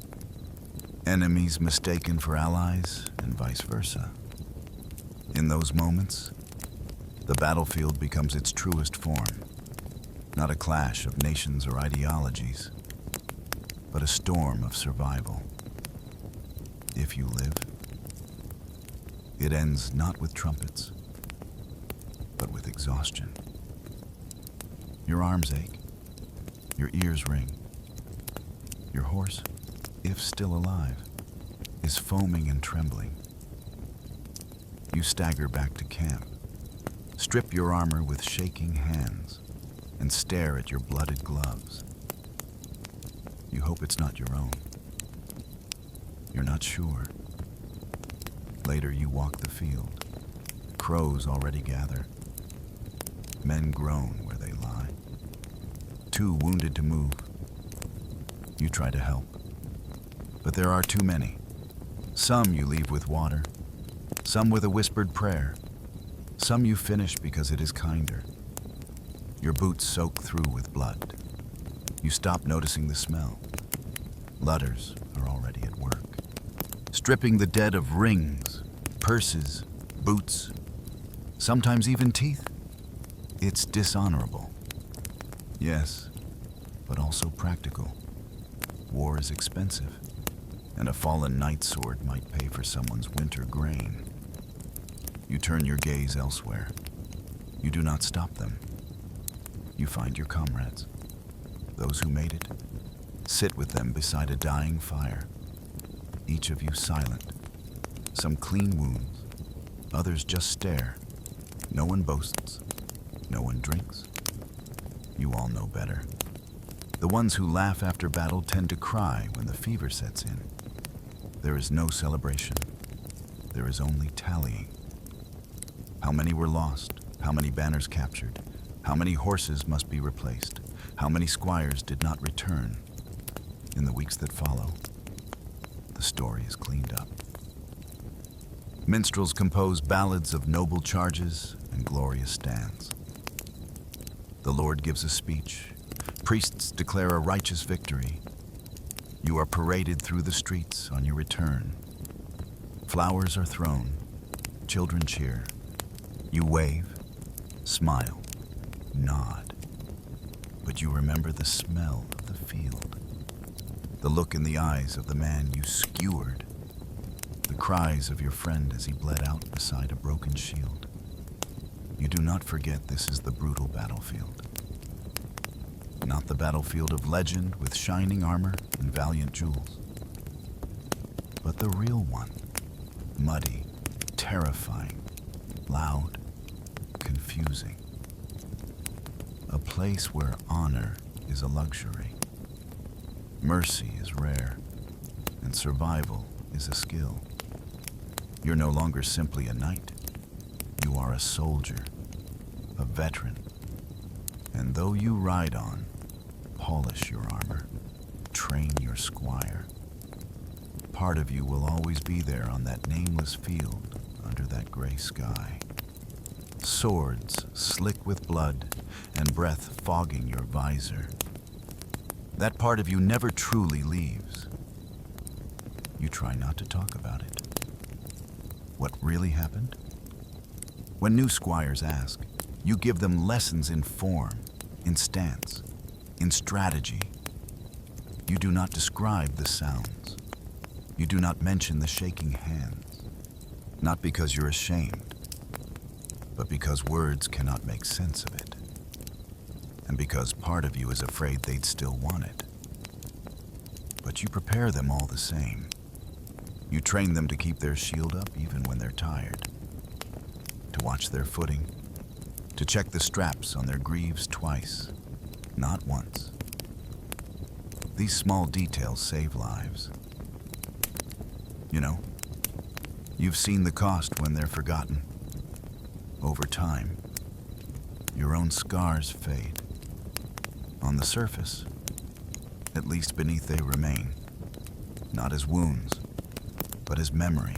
Enemies mistaken for allies, and vice versa. In those moments, the battlefield becomes its truest form. Not a clash of nations or ideologies, but a storm of survival. If you live, it ends not with trumpets, but with exhaustion. Your arms ache, your ears ring. Your horse, if still alive, is foaming and trembling. You stagger back to camp, strip your armor with shaking hands, and stare at your blooded gloves. You hope it's not your own. You're not sure. Later you walk the field. Crows already gather. Men groan where they lie. Too wounded to move. You try to help, but there are too many. Some you leave with water, some with a whispered prayer, some you finish because it is kinder. Your boots soak through with blood. You stop noticing the smell. Ludders are already at work, stripping the dead of rings, purses, boots, sometimes even teeth. It's dishonorable. Yes, but also practical. War is expensive, and a fallen knight sword might pay for someone's winter grain. You turn your gaze elsewhere. You do not stop them. You find your comrades, those who made it. Sit with them beside a dying fire, each of you silent. Some clean wounds, others just stare. No one boasts, no one drinks. You all know better. The ones who laugh after battle tend to cry when the fever sets in. There is no celebration. There is only tallying. How many were lost? How many banners captured? How many horses must be replaced? How many squires did not return? In the weeks that follow, the story is cleaned up. Minstrels compose ballads of noble charges and glorious stands. The Lord gives a speech. Priests declare a righteous victory. You are paraded through the streets on your return. Flowers are thrown. Children cheer. You wave, smile, nod. But you remember the smell of the field, the look in the eyes of the man you skewered, the cries of your friend as he bled out beside a broken shield. You do not forget this is the brutal battlefield. Not the battlefield of legend with shining armor and valiant jewels, but the real one, muddy, terrifying, loud, confusing. A place where honor is a luxury, mercy is rare, and survival is a skill. You're no longer simply a knight. You are a soldier, a veteran. And though you ride on, polish your armor, train your squire, part of you will always be there on that nameless field under that gray sky. Swords slick with blood and breath fogging your visor. That part of you never truly leaves. You try not to talk about it. What really happened? When new squires ask, you give them lessons in form, in stance, in strategy. You do not describe the sounds. You do not mention the shaking hands. Not because you're ashamed, but because words cannot make sense of it. And because part of you is afraid they'd still want it. But you prepare them all the same. You train them to keep their shield up even when they're tired, to watch their footing, to check the straps on their greaves twice, not once. These small details save lives. You know, you've seen the cost when they're forgotten. Over time, your own scars fade. On the surface, at least beneath they remain, not as wounds, but as memory.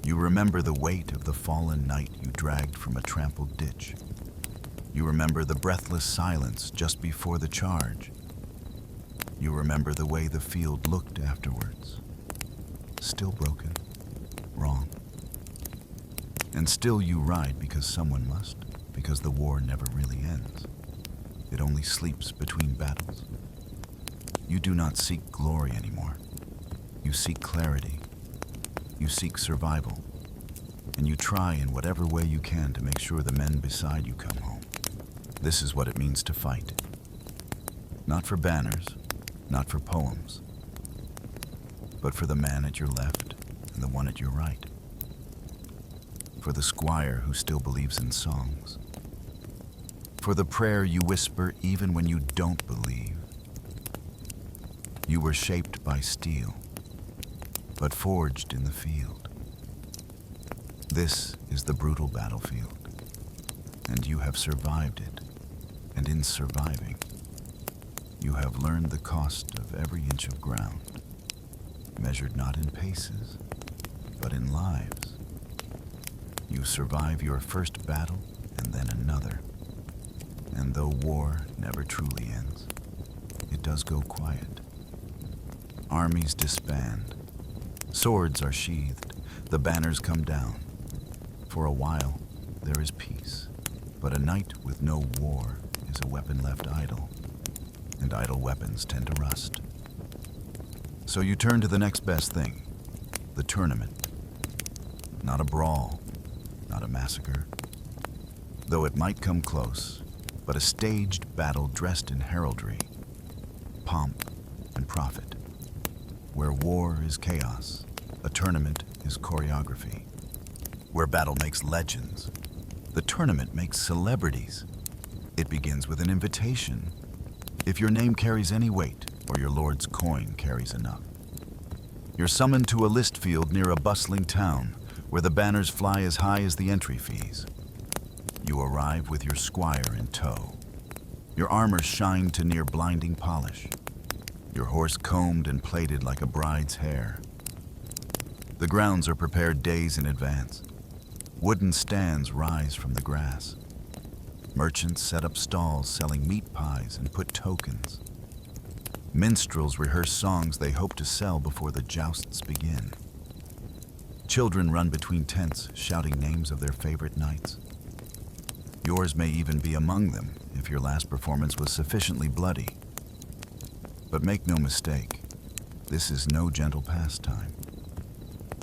You remember the weight of the fallen knight you dragged from a trampled ditch. You remember the breathless silence just before the charge. You remember the way the field looked afterwards. Still broken, wrong. And still you ride because someone must, because the war never really ends. It only sleeps between battles. You do not seek glory anymore. You seek clarity. You seek survival. And you try in whatever way you can to make sure the men beside you come home. This is what it means to fight. Not for banners, not for poems, but for the man at your left and the one at your right. For the squire who still believes in songs. For the prayer you whisper even when you don't believe. You were shaped by steel, but forged in the field. This is the brutal battlefield, and you have survived it, and in surviving, you have learned the cost of every inch of ground, measured not in paces, but in lives. You survive your first battle and then another. And though war never truly ends, it does go quiet. armies disband. Swords are sheathed, the banners come down. For a while, there is peace, but a night with no war is a weapon left idle, and idle weapons tend to rust. So you turn to the next best thing, the tournament. Not a brawl, not a massacre, though it might come close, but a staged battle dressed in heraldry, pomp, and profit. Where war is chaos, a tournament is choreography. Where battle makes legends, the tournament makes celebrities. It begins with an invitation. If your name carries any weight, or your lord's coin carries enough. You're summoned to a list field near a bustling town, where the banners fly as high as the entry fees. You arrive with your squire in tow. Your armor shined to near blinding polish. Your horse combed and plaited like a bride's hair. The grounds are prepared days in advance. Wooden stands rise from the grass. Merchants set up stalls selling meat pies and put tokens. Minstrels rehearse songs they hope to sell before the jousts begin. Children run between tents, shouting names of their favorite knights. Yours may even be among them if your last performance was sufficiently bloody. But make no mistake, this is no gentle pastime.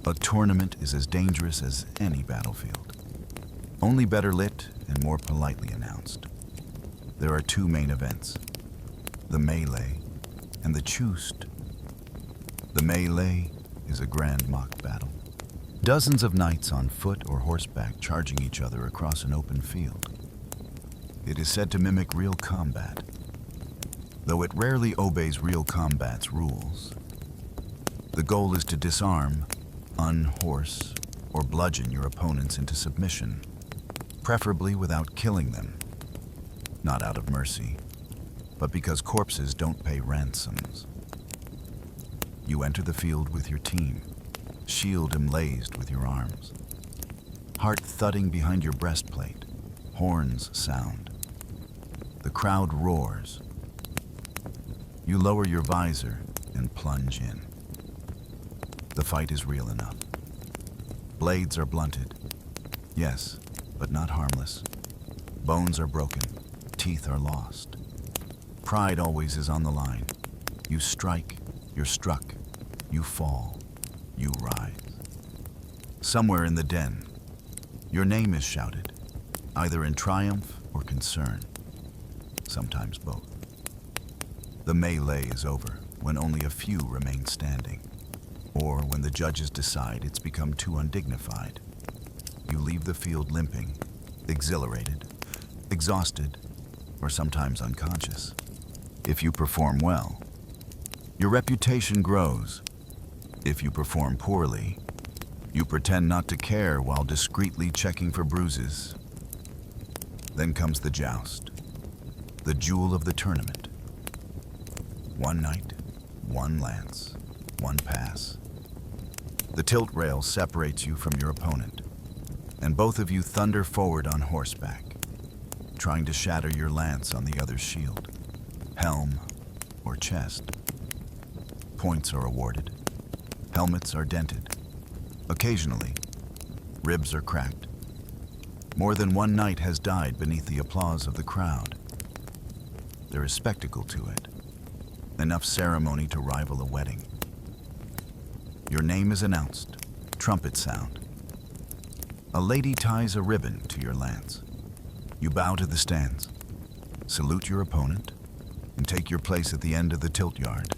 A tournament is as dangerous as any battlefield, only better lit and more politely announced. There are two main events, the melee and the choost. The melee is a grand mock battle. Dozens of knights on foot or horseback charging each other across an open field. It is said to mimic real combat, though it rarely obeys real combat's rules. The goal is to disarm, unhorse, or bludgeon your opponents into submission, preferably without killing them. Not out of mercy, but because corpses don't pay ransoms. You enter the field with your team, shield emblazed with your arms. Heart thudding behind your breastplate, horns sound. The crowd roars. You lower your visor and plunge in. The fight is real enough. Blades are blunted. Yes, but not harmless. Bones are broken. Teeth are lost. Pride always is on the line. You strike, you're struck. You fall, you rise. Somewhere in the den, your name is shouted, either in triumph or concern. Sometimes both. The melee is over when only a few remain standing, or when the judges decide it's become too undignified. You leave the field limping, exhilarated, exhausted, or sometimes unconscious. If you perform well, your reputation grows. If you perform poorly, you pretend not to care while discreetly checking for bruises. Then comes the joust, the jewel of the tournament. One knight, one lance, one pass. The tilt rail separates you from your opponent, and both of you thunder forward on horseback, trying to shatter your lance on the other's shield, helm, or chest. Points are awarded. Helmets are dented. Occasionally, ribs are cracked. More than one knight has died beneath the applause of the crowd. There is spectacle to it, enough ceremony to rival a wedding. Your name is announced, trumpet sound. A lady ties a ribbon to your lance. You bow to the stands, salute your opponent, and take your place at the end of the tilt yard.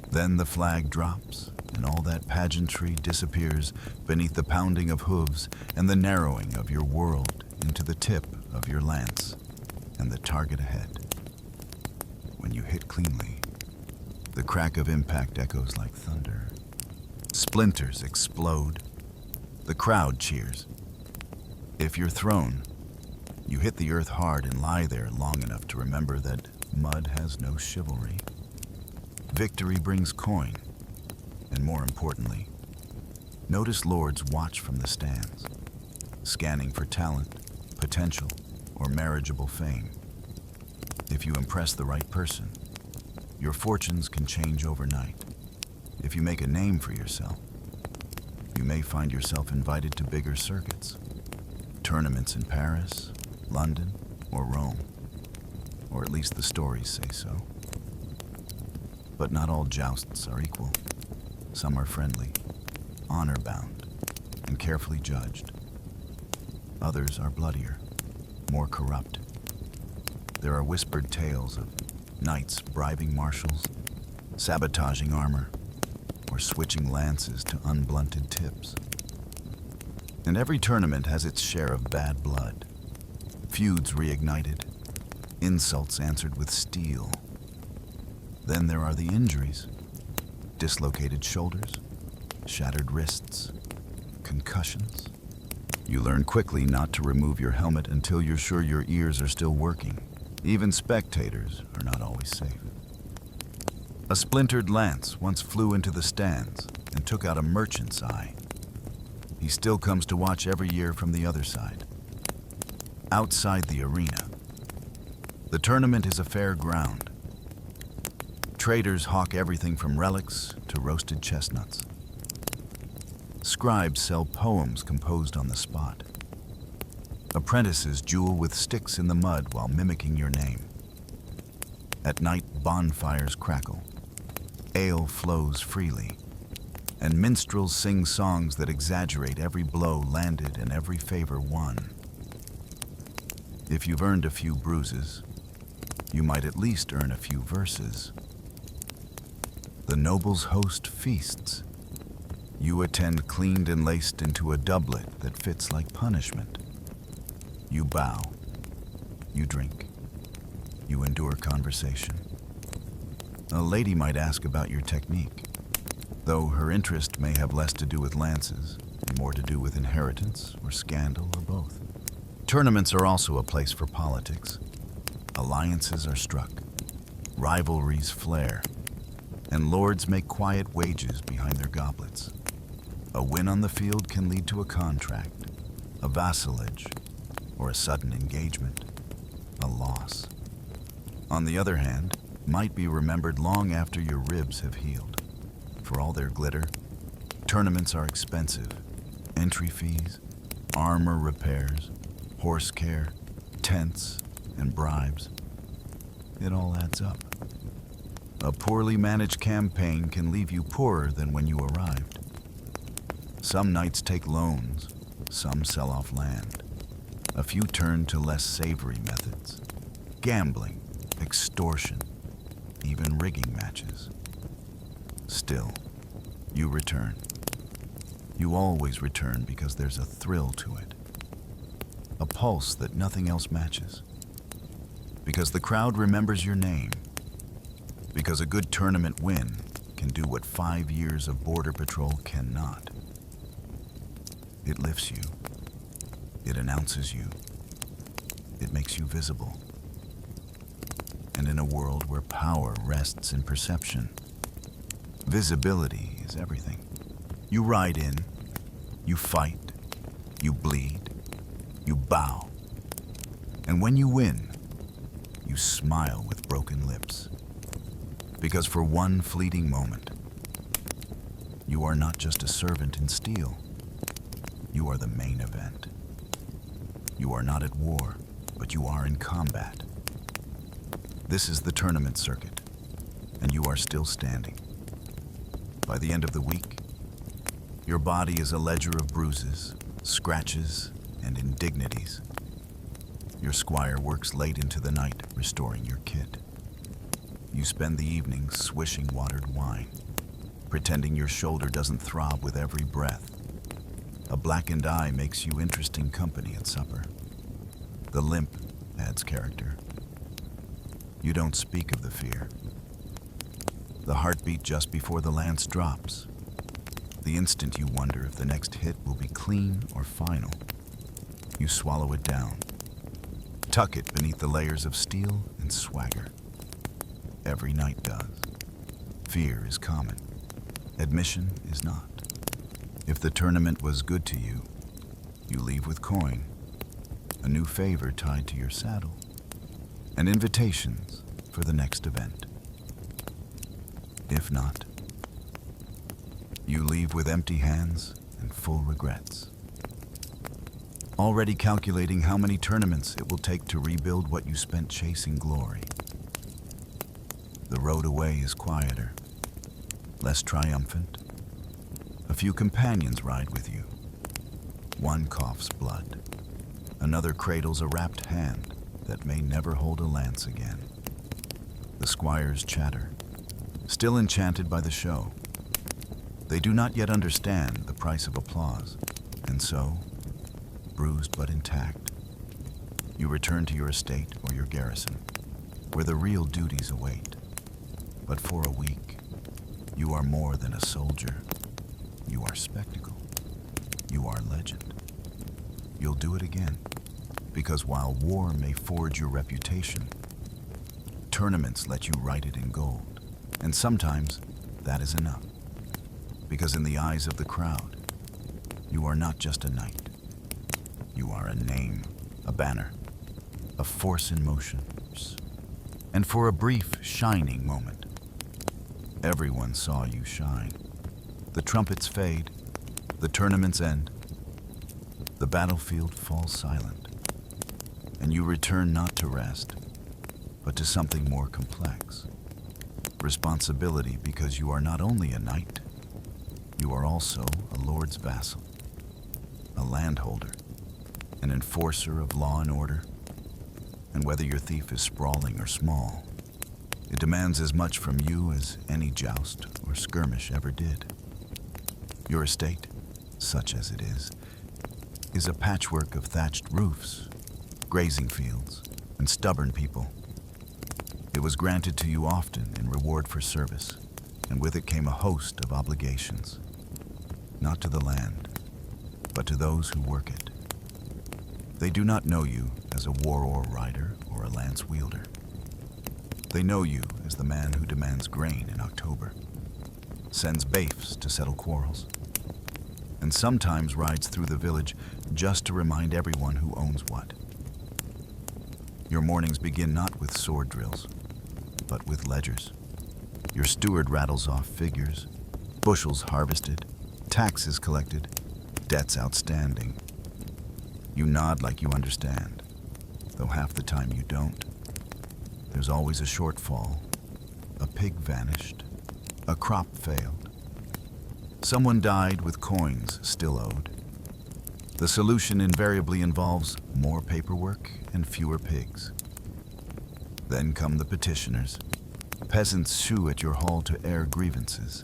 Then the flag drops, and all that pageantry disappears beneath the pounding of hooves and the narrowing of your world into the tip of your lance and the target ahead. When you hit cleanly, the crack of impact echoes like thunder. Splinters explode. The crowd cheers. If you're thrown, you hit the earth hard and lie there long enough to remember that mud has no chivalry. Victory brings coin, and more importantly, notice lords watch from the stands, scanning for talent, potential, or marriageable fame. If you impress the right person, Your fortunes can change overnight. If you make a name for yourself, you may find yourself invited to bigger circuits. Tournaments in Paris, London, or Rome. Or at least the stories say so. But not all jousts are equal. Some are friendly, honor-bound, and carefully judged. Others are bloodier, more corrupt. There are whispered tales of knights bribing marshals, sabotaging armor, or switching lances to unblunted tips. And every tournament has its share of bad blood. Feuds reignited, insults answered with steel. Then there are the injuries: dislocated shoulders, shattered wrists, concussions. You learn quickly not to remove your helmet until you're sure your ears are still working. Even spectators are not always safe. A splintered lance once flew into the stands and took out a merchant's eye. He still comes to watch every year from the other side. Outside the arena, the tournament is a fair ground. Traders hawk everything from relics to roasted chestnuts. Scribes sell poems composed on the spot. Apprentices jewel with sticks in the mud while mimicking your name. At night, bonfires crackle. Ale flows freely. And minstrels sing songs that exaggerate every blow landed and every favor won. If you've earned a few bruises, you might at least earn a few verses. The nobles host feasts. You attend cleaned and laced into a doublet that fits like punishment. You bow. You drink. You endure conversation. A lady might ask about your technique, though her interest may have less to do with lances and more to do with inheritance or scandal or both. Tournaments are also a place for politics. Alliances are struck. Rivalries flare. And lords make quiet wages behind their goblets. A win on the field can lead to a contract, a vassalage, or a sudden engagement, a loss. On the other hand, might be remembered long after your ribs have healed. For all their glitter, tournaments are expensive. Entry fees, armor repairs, horse care, tents, and bribes. It all adds up. A poorly managed campaign can leave you poorer than when you arrived. Some knights take loans, some sell off land. A few turn to less savory methods. Gambling, extortion, even rigging matches. Still, you return. You always return because there's a thrill to it. A pulse that nothing else matches. Because the crowd remembers your name. Because a good tournament win can do what 5 years of border patrol cannot. It lifts you. It announces you. It makes you visible. And in a world where power rests in perception, visibility is everything. You ride in, you fight, you bleed, you bow. And when you win, you smile with broken lips. Because for one fleeting moment, you are not just a servant in steel. You are the main event. You are not at war, but you are in combat. This is the tournament circuit, and you are still standing. By the end of the week, your body is a ledger of bruises, scratches, and indignities. Your squire works late into the night restoring your kit. You spend the evening swishing watered wine, pretending your shoulder doesn't throb with every breath. A blackened eye makes you interesting company at supper. The limp adds character. You don't speak of the fear. The heartbeat just before the lance drops. The instant you wonder if the next hit will be clean or final. You swallow it down. Tuck it beneath the layers of steel and swagger. Every knight does. Fear is common. Admission is not. If the tournament was good to you, you leave with coin, a new favor tied to your saddle, and invitations for the next event. If not, you leave with empty hands and full regrets, already calculating how many tournaments it will take to rebuild what you spent chasing glory. The road away is quieter, less triumphant. A few companions ride with you. One coughs blood. Another cradles a wrapped hand that may never hold a lance again. The squires chatter, still enchanted by the show. They do not yet understand the price of applause, and so, bruised but intact, you return to your estate or your garrison, where the real duties await. But for a week, you are more than a soldier. You are spectacle. You are legend. You'll do it again, because while war may forge your reputation, tournaments let you write it in gold, and sometimes that is enough, because in the eyes of the crowd, you are not just a knight. You are a name, a banner, a force in motion. And for a brief, shining moment, everyone saw you shine. The trumpets fade, the tournaments end, the battlefield falls silent, and you return not to rest, but to something more complex. Responsibility, because you are not only a knight, you are also a lord's vassal, a landholder, an enforcer of law and order. And whether your thief is sprawling or small, it demands as much from you as any joust or skirmish ever did. Your estate, such as it is a patchwork of thatched roofs, grazing fields, and stubborn people. It was granted to you often in reward for service, and with it came a host of obligations, not to the land, but to those who work it. They do not know you as a war-oar rider or a lance wielder. They know you as the man who demands grain in October, sends baifs to settle quarrels, and sometimes rides through the village just to remind everyone who owns what. Your mornings begin not with sword drills, but with ledgers. Your steward rattles off figures, bushels harvested, taxes collected, debts outstanding. You nod like you understand, though half the time you don't. There's always a shortfall. A pig vanished. A crop failed. Someone died with coins still owed. The solution invariably involves more paperwork and fewer pigs. Then come the petitioners. Peasants shoo at your hall to air grievances.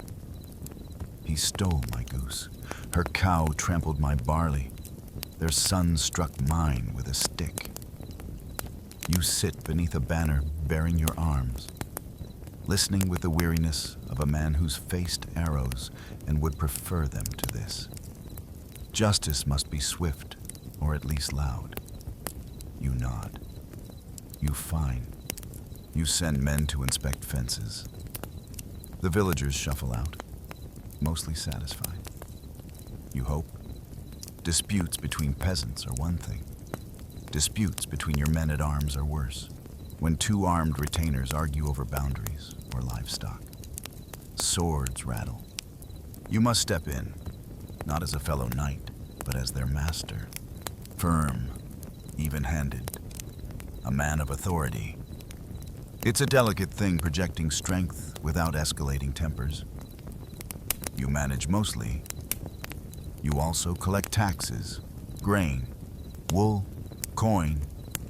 He stole my goose. Her cow trampled my barley. Their son struck mine with a stick. You sit beneath a banner bearing your arms, listening with the weariness of a man who's faced arrows and would prefer them to this. Justice must be swift, or at least loud. You nod. You fine. You send men to inspect fences. The villagers shuffle out, mostly satisfied. You hope. Disputes between peasants are one thing. Disputes between your men-at-arms are worse, when two armed retainers argue over boundaries or livestock. Swords rattle. You must step in, not as a fellow knight, but as their master. Firm, even-handed, a man of authority. It's a delicate thing projecting strength without escalating tempers. You manage mostly. You also collect taxes, grain, wool, coin,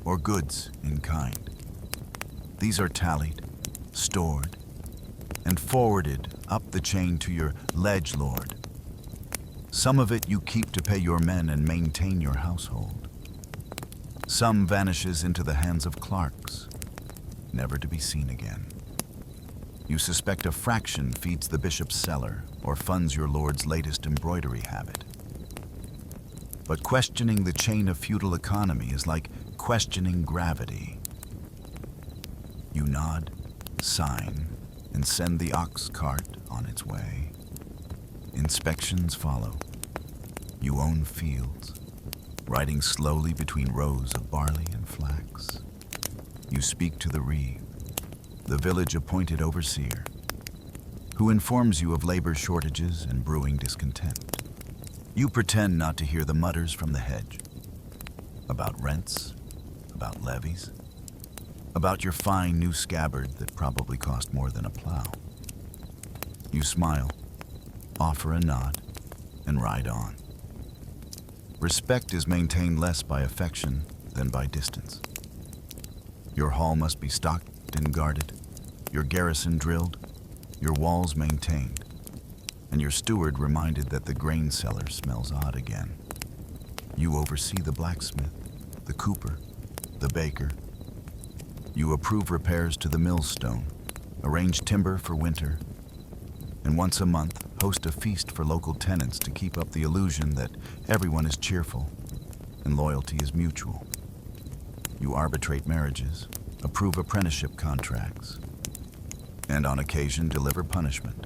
or goods in kind. These are tallied, stored, and forwarded up the chain to your liege lord. Some of it you keep to pay your men and maintain your household. Some vanishes into the hands of clerks, never to be seen again. You suspect a fraction feeds the bishop's cellar or funds your lord's latest embroidery habit. But questioning the chain of feudal economy is like questioning gravity. You nod, sign, and send the ox cart on its way. Inspections follow. You own fields, riding slowly between rows of barley and flax. You speak to the reeve, the village-appointed overseer. who informs you of labor shortages and brewing discontent. You pretend not to hear the mutters from the hedge. About rents, about levies, about your fine new scabbard that probably cost more than a plow. You smile, offer a nod, and ride on. Respect is maintained less by affection than by distance. Your hall must be stocked and guarded, your garrison drilled, your walls maintained, and your steward reminded that the grain cellar smells odd again. You oversee the blacksmith, the cooper, the baker. You approve repairs to the millstone, arrange timber for winter, and once a month host a feast for local tenants to keep up the illusion that everyone is cheerful and loyalty is mutual. You arbitrate marriages, approve apprenticeship contracts, and on occasion deliver punishment.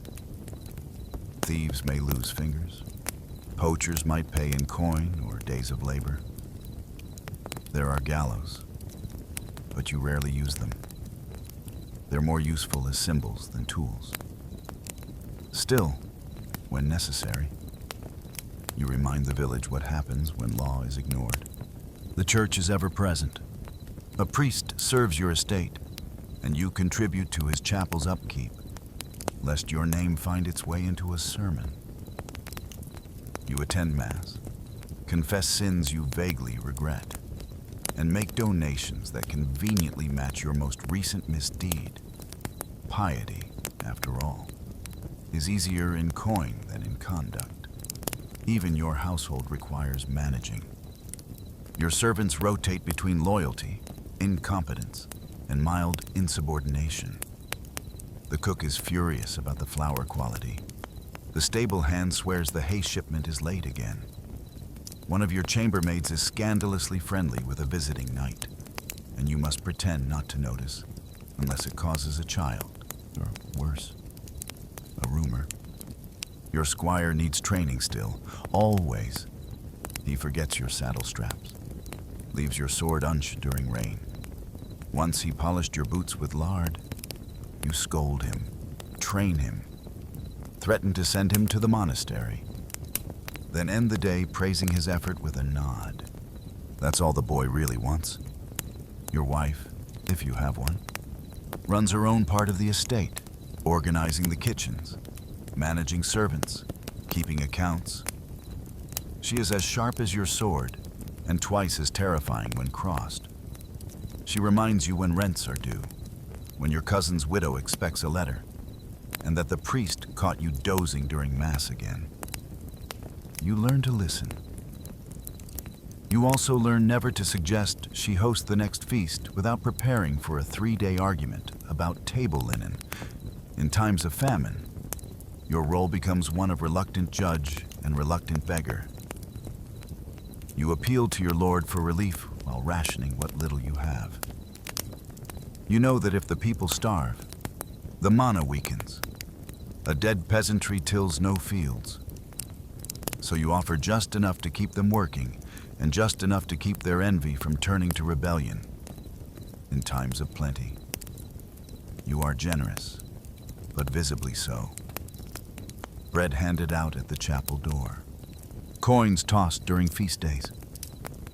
Thieves may lose fingers. Poachers might pay in coin or days of labor. There are gallows, but you rarely use them. They're more useful as symbols than tools. Still, when necessary, you remind the village what happens when law is ignored. The church is ever present. A priest serves your estate, and you contribute to his chapel's upkeep, lest your name find its way into a sermon. You attend Mass, confess sins you vaguely regret, and make donations that conveniently match your most recent misdeed. Piety, after all, is easier in coin than in conduct. Even your household requires managing. Your servants rotate between loyalty, incompetence, and mild insubordination. The cook is furious about the flour quality. The stable hand swears the hay shipment is late again. One of your chambermaids is scandalously friendly with a visiting knight, and you must pretend not to notice unless it causes a child, or worse, a rumor. Your squire needs training still, always. He forgets your saddle straps, leaves your sword unshed during rain. Once he polished your boots with lard, you scold him, train him, threaten to send him to the monastery, then end the day praising his effort with a nod. That's all the boy really wants. Your wife, if you have one, runs her own part of the estate, organizing the kitchens, managing servants, keeping accounts. She is as sharp as your sword and twice as terrifying when crossed. She reminds you when rents are due, when your cousin's widow expects a letter, and that the priest caught you dozing during Mass again. You learn to listen. You also learn never to suggest she host the next feast without preparing for a 3-day argument about table linen. In times of famine, your role becomes one of reluctant judge and reluctant beggar. You appeal to your lord for relief while rationing what little you have. You know that if the people starve, the mana weakens. A dead peasantry tills no fields. So you offer just enough to keep them working and just enough to keep their envy from turning to rebellion. In times of plenty, you are generous, but visibly so. Bread handed out at the chapel door. Coins tossed during feast days.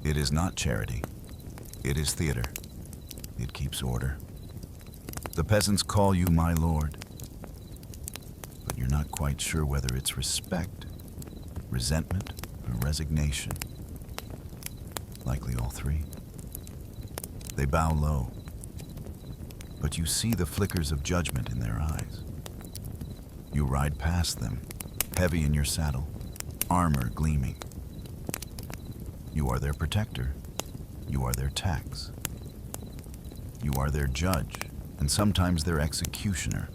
It is not charity. It is theater. It keeps order. The peasants call you my lord, but you're not quite sure whether it's respect, resentment, or resignation. Likely all three. They bow low, but you see the flickers of judgment in their eyes. You ride past them, heavy in your saddle, armor gleaming. You are their protector. You are their tax. You are their judge, and sometimes their executioner.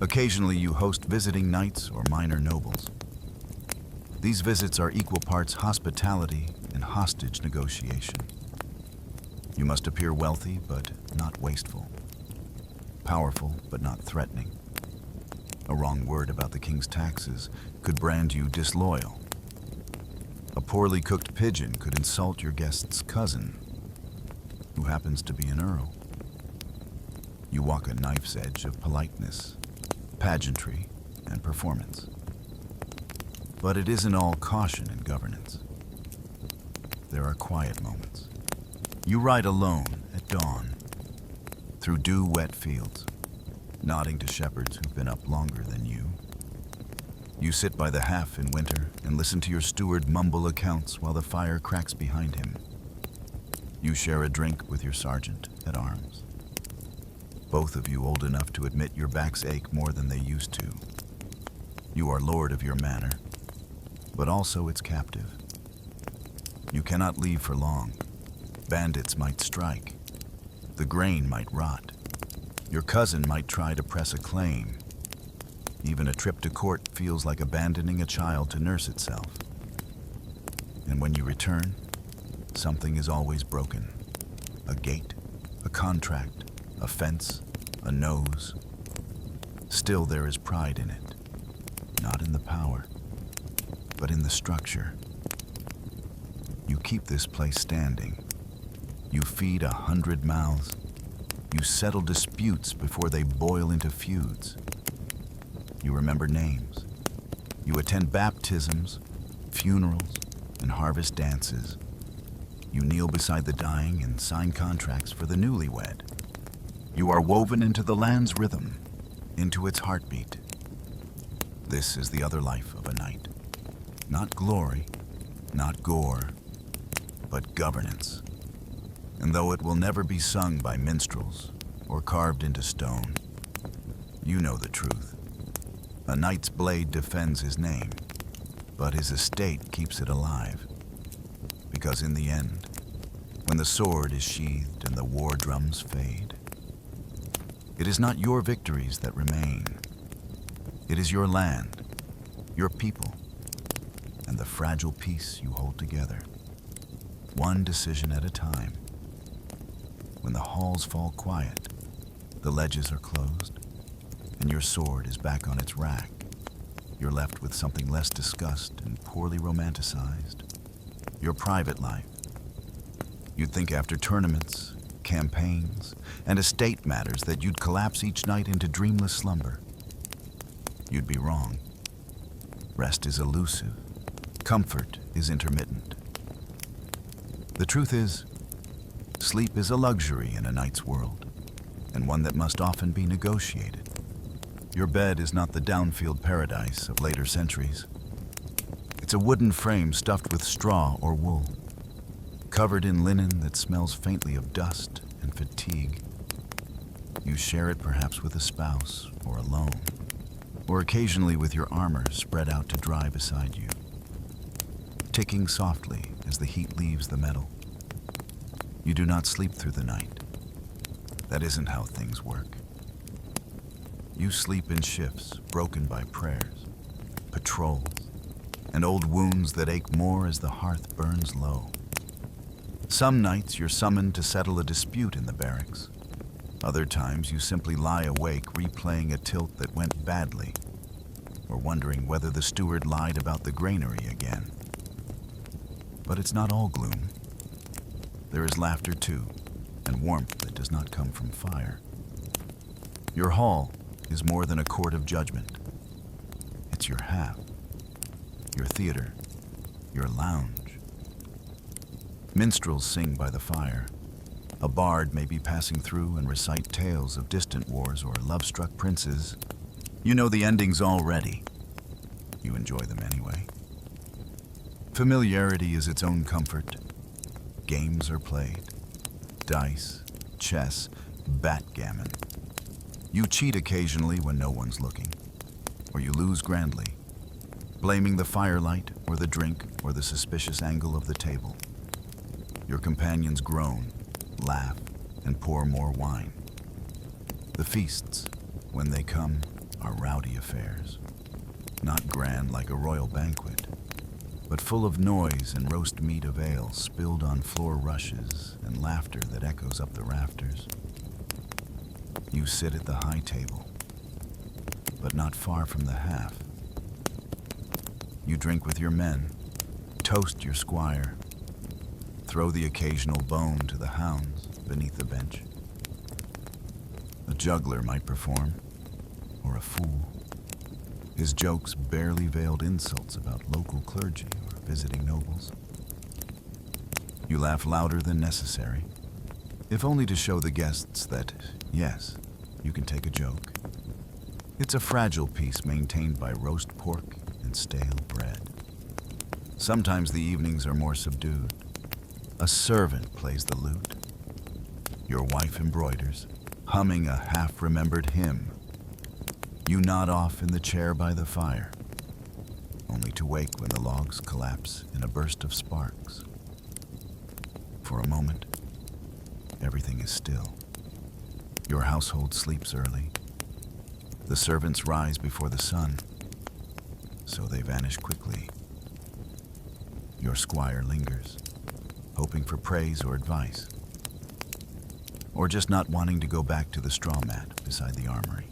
Occasionally you host visiting knights or minor nobles. These visits are equal parts hospitality and hostage negotiation. You must appear wealthy but not wasteful, powerful but not threatening. A wrong word about the king's taxes could brand you disloyal. A poorly cooked pigeon could insult your guest's cousin, who happens to be an earl. You walk a knife's edge of politeness, pageantry, and performance. But it isn't all caution and governance. There are quiet moments. You ride alone at dawn, through dew-wet fields, nodding to shepherds who've been up longer than you. You sit by the half in winter and listen to your steward mumble accounts while the fire cracks behind him. You share a drink with your sergeant at arms. Both of you old enough to admit your backs ache more than they used to. You are lord of your manor, but also its captive. You cannot leave for long. Bandits might strike. The grain might rot. Your cousin might try to press a claim. Even a trip to court feels like abandoning a child to nurse itself. And when you return, something is always broken. A gate, a contract, a fence, a nose. Still there is pride in it. Not in the power, but in the structure. You keep this place standing. You feed 100 mouths. You settle disputes before they boil into feuds. You remember names. You attend baptisms, funerals, and harvest dances. You kneel beside the dying and sign contracts for the newlywed. You are woven into the land's rhythm, into its heartbeat. This is the other life of a knight. Not glory, not gore, but governance. And though it will never be sung by minstrels or carved into stone, you know the truth. A knight's blade defends his name, but his estate keeps it alive. Because in the end, when the sword is sheathed and the war drums fade, it is not your victories that remain. It is your land, your people, and the fragile peace you hold together, one decision at a time. When the halls fall quiet, the ledges are closed, and your sword is back on its rack, you're left with something less discussed and poorly romanticized. Your private life. You'd think after tournaments, campaigns, and estate matters that you'd collapse each night into dreamless slumber. You'd be wrong. Rest is elusive. Comfort is intermittent. The truth is, sleep is a luxury in a knight's world, and one that must often be negotiated. Your bed is not the downfield paradise of later centuries. It's a wooden frame stuffed with straw or wool, covered in linen that smells faintly of dust and fatigue. You share it perhaps with a spouse or alone, or occasionally with your armor spread out to dry beside you, ticking softly as the heat leaves the metal. You do not sleep through the night. That isn't how things work. You sleep in shifts broken by prayers, patrols, and old wounds that ache more as the hearth burns low. Some nights you're summoned to settle a dispute in the barracks. Other times you simply lie awake replaying a tilt that went badly, or wondering whether the steward lied about the granary again. But it's not all gloom. There is laughter too, and warmth that does not come from fire. Your hall is more than a court of judgment. It's your half, your theater, your lounge. Minstrels sing by the fire. A bard may be passing through and recite tales of distant wars or love-struck princes. You know the endings already. You enjoy them anyway. Familiarity is its own comfort. Games are played. Dice, chess, backgammon. You cheat occasionally when no one's looking, or you lose grandly, blaming the firelight or the drink or the suspicious angle of the table. Your companions groan, laugh, and pour more wine. The feasts, when they come, are rowdy affairs, not grand like a royal banquet, but full of noise and roast meat of ale spilled on floor rushes and laughter that echoes up the rafters. You sit at the high table, but not far from the half. You drink with your men, toast your squire, throw the occasional bone to the hounds beneath the bench. A juggler might perform, or a fool. His jokes barely veiled insults about local clergy or visiting nobles. You laugh louder than necessary, if only to show the guests that, yes, you can take a joke. It's a fragile peace maintained by roast pork and stale bread. Sometimes the evenings are more subdued. A servant plays the lute. Your wife embroiders, humming a half-remembered hymn. You nod off in the chair by the fire, only to wake when the logs collapse in a burst of sparks. For a moment, everything is still. Your household sleeps early. The servants rise before the sun, so they vanish quickly. Your squire lingers, hoping for praise or advice, or just not wanting to go back to the straw mat beside the armory.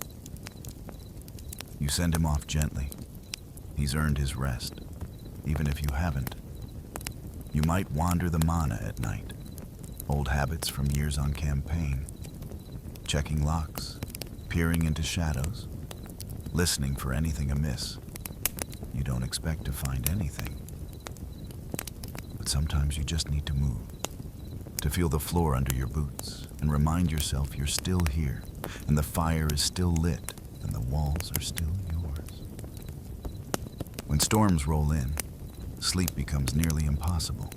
You send him off gently. He's earned his rest, even if you haven't. You might wander the mana at night, old habits from years on campaign, checking locks, peering into shadows, listening for anything amiss. You don't expect to find anything. But sometimes you just need to move, to feel the floor under your boots and remind yourself you're still here and the fire is still lit and the walls are still yours. When storms roll in, sleep becomes nearly impossible.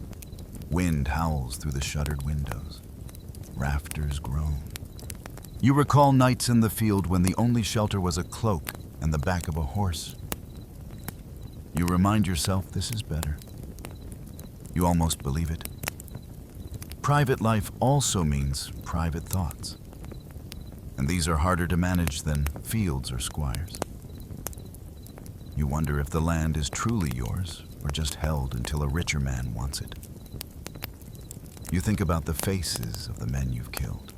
Wind howls through the shuttered windows. Rafters groan. You recall nights in the field when the only shelter was a cloak and the back of a horse. You remind yourself this is better. You almost believe it. Private life also means private thoughts. And these are harder to manage than fields or squires. You wonder if the land is truly yours or just held until a richer man wants it. You think about the faces of the men you've killed.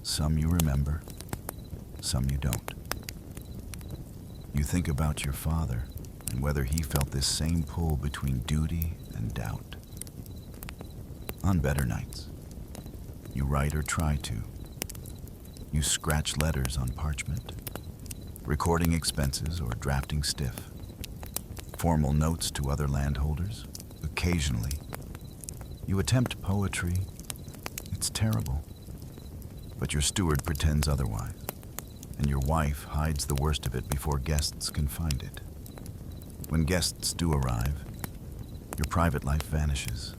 Some you remember, some you don't. You think about your father and whether he felt this same pull between duty and doubt. On better nights, you write or try to. You scratch letters on parchment, recording expenses or drafting stiff. Formal notes to other landholders, occasionally. You attempt poetry. It's terrible. But your steward pretends otherwise, and your wife hides the worst of it before guests can find it. When guests do arrive, your private life vanishes.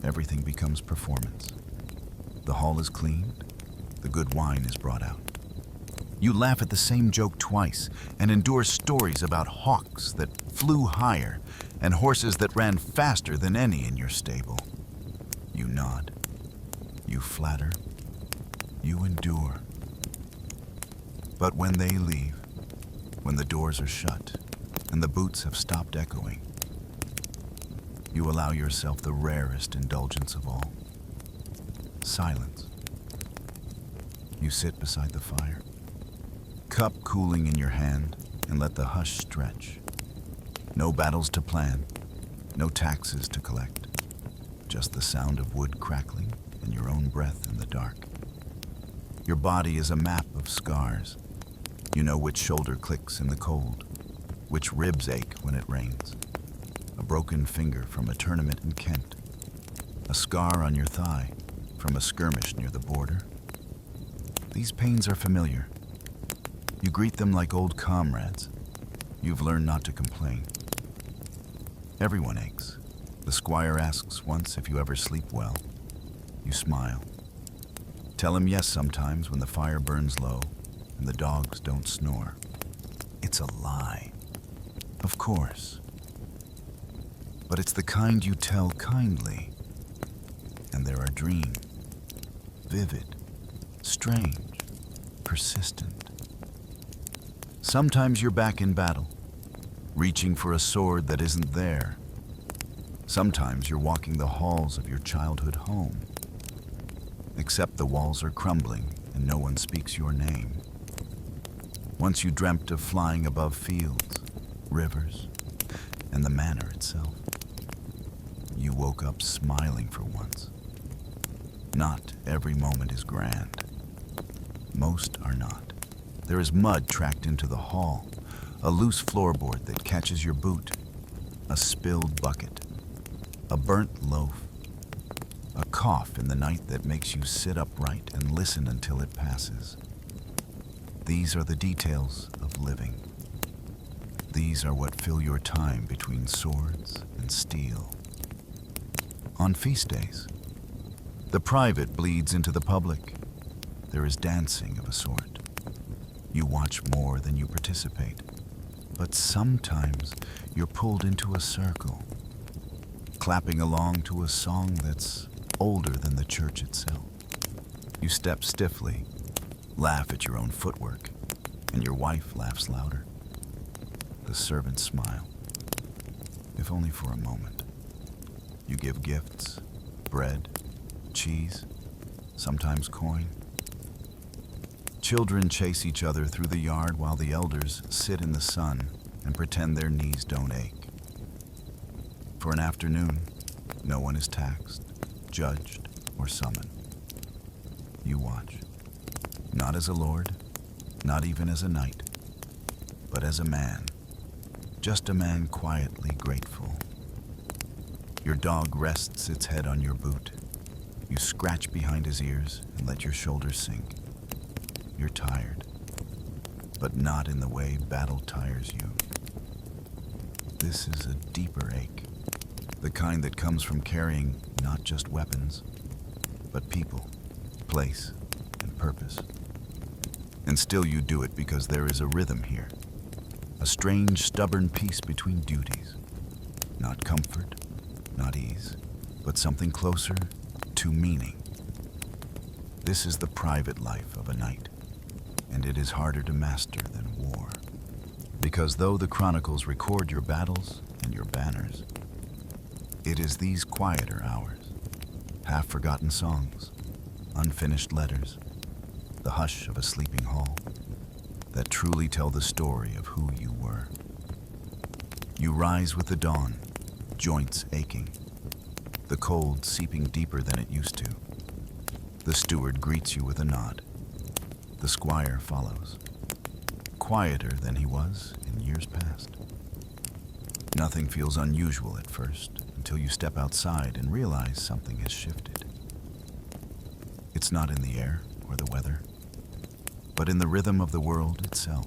Everything becomes performance. The hall is cleaned, the good wine is brought out. You laugh at the same joke twice and endure stories about hawks that flew higher and horses that ran faster than any in your stable. You nod. You flatter. You endure. But when they leave, when the doors are shut and the boots have stopped echoing, you allow yourself the rarest indulgence of all: silence. You sit beside the fire, cup cooling in your hand, and let the hush stretch. No battles to plan, no taxes to collect, just the sound of wood crackling and your own breath in the dark. Your body is a map of scars. You know which shoulder clicks in the cold, which ribs ache when it rains. A broken finger from a tournament in Kent, a scar on your thigh from a skirmish near the border. These pains are familiar. You greet them like old comrades. You've learned not to complain. Everyone aches. The squire asks once if you ever sleep well. You smile. Tell him yes sometimes when the fire burns low and the dogs don't snore. It's a lie. Of course. But it's the kind you tell kindly. And there are dreams. Vivid, strange, persistent. Sometimes you're back in battle, reaching for a sword that isn't there. Sometimes you're walking the halls of your childhood home, except the walls are crumbling and no one speaks your name. Once you dreamt of flying above fields, rivers, and the manor itself. You woke up smiling for once. Not every moment is grand. Most are not. There is mud tracked into the hall, a loose floorboard that catches your boot, a spilled bucket, a burnt loaf, a cough in the night that makes you sit upright and listen until it passes. These are the details of living. These are what fill your time between swords and steel. On feast days, the private bleeds into the public. There is dancing of a sort. You watch more than you participate, but sometimes you're pulled into a circle, clapping along to a song that's older than the church itself. You step stiffly, laugh at your own footwork, and your wife laughs louder. The servants smile, if only for a moment. You give gifts, bread, cheese, sometimes coin. Children chase each other through the yard while the elders sit in the sun and pretend their knees don't ache. For an afternoon, no one is taxed, judged, or summoned. You watch, not as a lord, not even as a knight, but as a man, just a man quietly grateful. Your dog rests its head on your boot. You scratch behind his ears and let your shoulders sink. You're tired, but not in the way battle tires you. This is a deeper ache, the kind that comes from carrying not just weapons, but people, place, and purpose. And still you do it because there is a rhythm here, a strange, stubborn peace between duties. Not comfort, not ease, but something closer to meaning. This is the private life of a knight, and it is harder to master than war. Because though the chronicles record your battles and your banners, it is these quieter hours, half-forgotten songs, unfinished letters, the hush of a sleeping hall, that truly tell the story of who you were. You rise with the dawn, joints aching, the cold seeping deeper than it used to. The steward greets you with a nod. The squire follows, quieter than he was in years past. Nothing feels unusual at first until you step outside and realize something has shifted. It's not in the air or the weather, but in the rhythm of the world itself.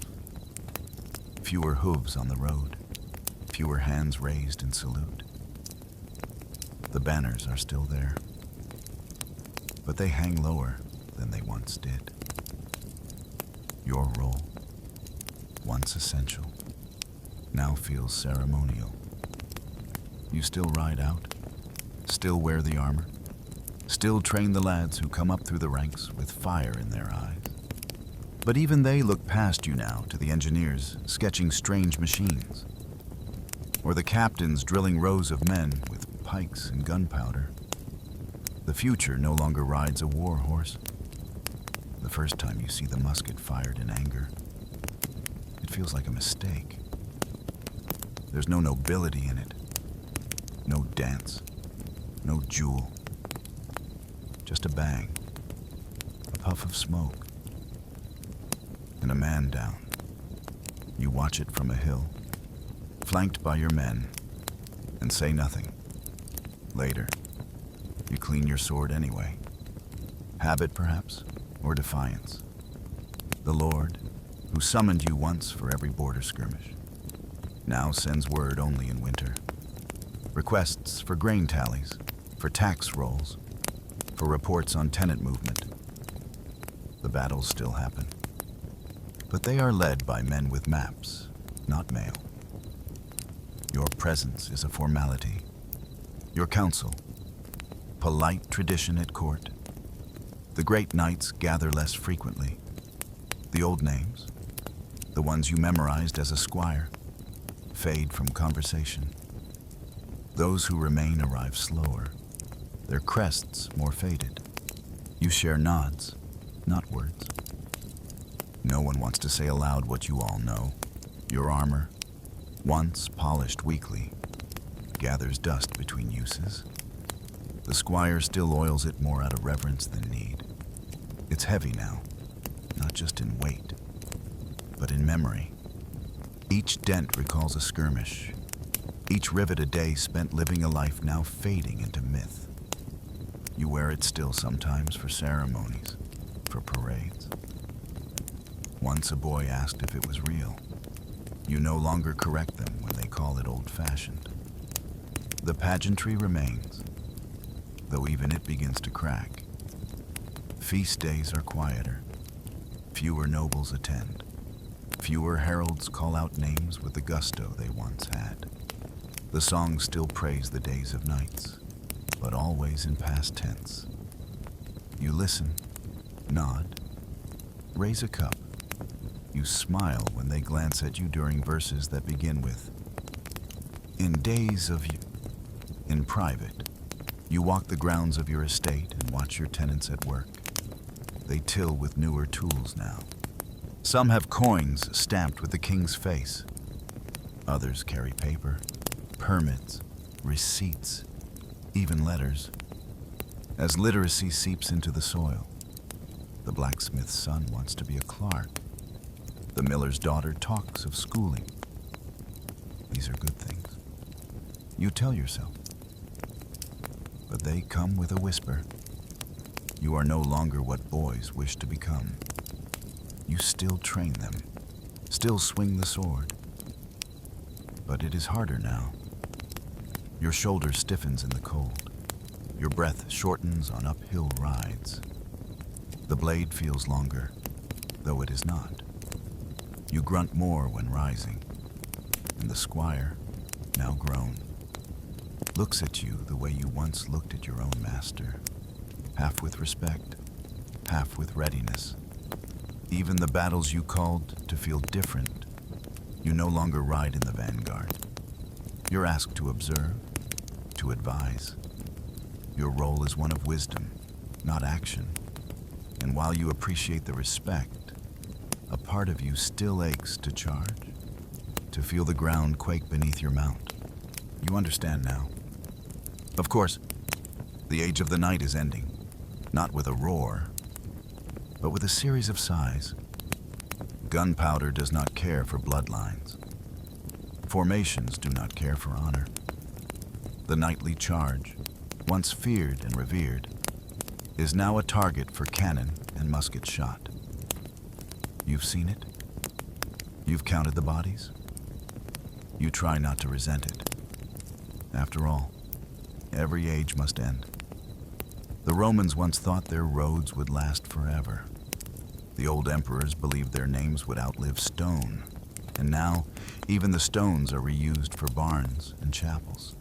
Fewer hooves on the road, fewer hands raised in salute. The banners are still there, but they hang lower than they once did. Your role, once essential, now feels ceremonial. You still ride out, still wear the armor, still train the lads who come up through the ranks with fire in their eyes. But even they look past you now to the engineers sketching strange machines, or the captains drilling rows of men with pikes and gunpowder. The future no longer rides a war horse. The first time you see the musket fired in anger, it feels like a mistake. There's no nobility in it, no dance, no jewel, just a bang, a puff of smoke, and a man down. You watch it from a hill, flanked by your men, and say nothing. Later, you clean your sword anyway. Habit, perhaps, or defiance. The Lord, who summoned you once for every border skirmish, now sends word only in winter. Requests for grain tallies, for tax rolls, for reports on tenant movement. The battles still happen, but they are led by men with maps, not mail. Your presence is a formality. Your counsel, polite tradition at court. The great knights gather less frequently. The old names, the ones you memorized as a squire, fade from conversation. Those who remain arrive slower, their crests more faded. You share nods, not words. No one wants to say aloud what you all know. Your armor, once polished weekly, gathers dust between uses. The squire still oils it more out of reverence than need. It's heavy now, not just in weight, but in memory. Each dent recalls a skirmish, each rivet a day spent living a life now fading into myth. You wear it still sometimes for ceremonies, for parades. Once a boy asked if it was real. You no longer correct them when they call it old-fashioned. The pageantry remains, though even it begins to crack. Feast days are quieter. Fewer nobles attend. Fewer heralds call out names with the gusto they once had. The songs still praise the days of knights, but always in past tense. You listen, nod, raise a cup. You smile when they glance at you during verses that begin with, "In days of you." In private, you walk the grounds of your estate and watch your tenants at work. They till with newer tools now. Some have coins stamped with the king's face. Others carry paper, permits, receipts, even letters. As literacy seeps into the soil, the blacksmith's son wants to be a clerk. The miller's daughter talks of schooling. These are good things. You tell yourself. But they come with a whisper. You are no longer what boys wish to become. You still train them, still swing the sword. But it is harder now. Your shoulder stiffens in the cold. Your breath shortens on uphill rides. The blade feels longer, though it is not. You grunt more when rising, and the squire, now grown, looks at you the way you once looked at your own master, half with respect, half with readiness. Even the battles you called to feel different, you no longer ride in the vanguard. You're asked to observe, to advise. Your role is one of wisdom, not action. And while you appreciate the respect, a part of you still aches to charge, to feel the ground quake beneath your mount. You understand now. Of course, the age of the night is ending, not with a roar, but with a series of sighs. Gunpowder does not care for bloodlines. Formations do not care for honor. The nightly charge, once feared and revered, is now a target for cannon and musket shot. You've seen it. You've counted the bodies. You try not to resent it. After all, every age must end. The Romans once thought their roads would last forever. The old emperors believed their names would outlive stone, and now even the stones are reused for barns and chapels.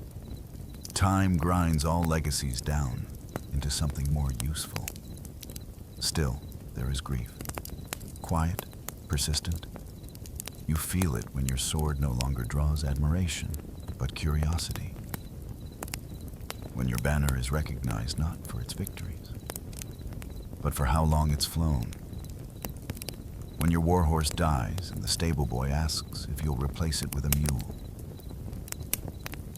Time grinds all legacies down into something more useful. Still, there is grief. Quiet, persistent. You feel it when your sword no longer draws admiration, but curiosity. When your banner is recognized not for its victories, but for how long it's flown. When your warhorse dies and the stable boy asks if you'll replace it with a mule.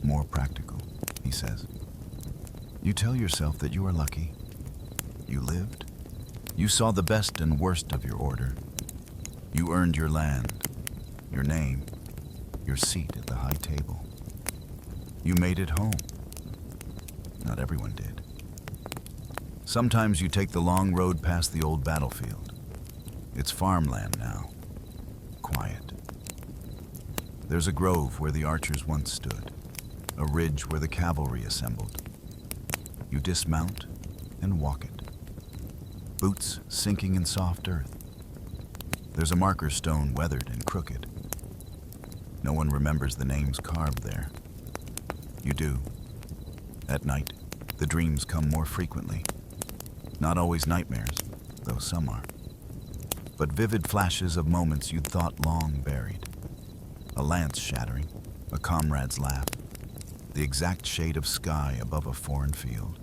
More practical, he says. You tell yourself that you are lucky. You lived. You saw the best and worst of your order. You earned your land, your name, your seat at the high table. You made it home. Not everyone did. Sometimes you take the long road past the old battlefield. It's farmland now, quiet. There's a grove where the archers once stood, a ridge where the cavalry assembled. You dismount and walk it, boots sinking in soft earth. There's a marker stone weathered and crooked. No one remembers the names carved there. You do. At night, the dreams come more frequently. Not always nightmares, though some are. But vivid flashes of moments you'd thought long buried. A lance shattering, a comrade's laugh, the exact shade of sky above a foreign field.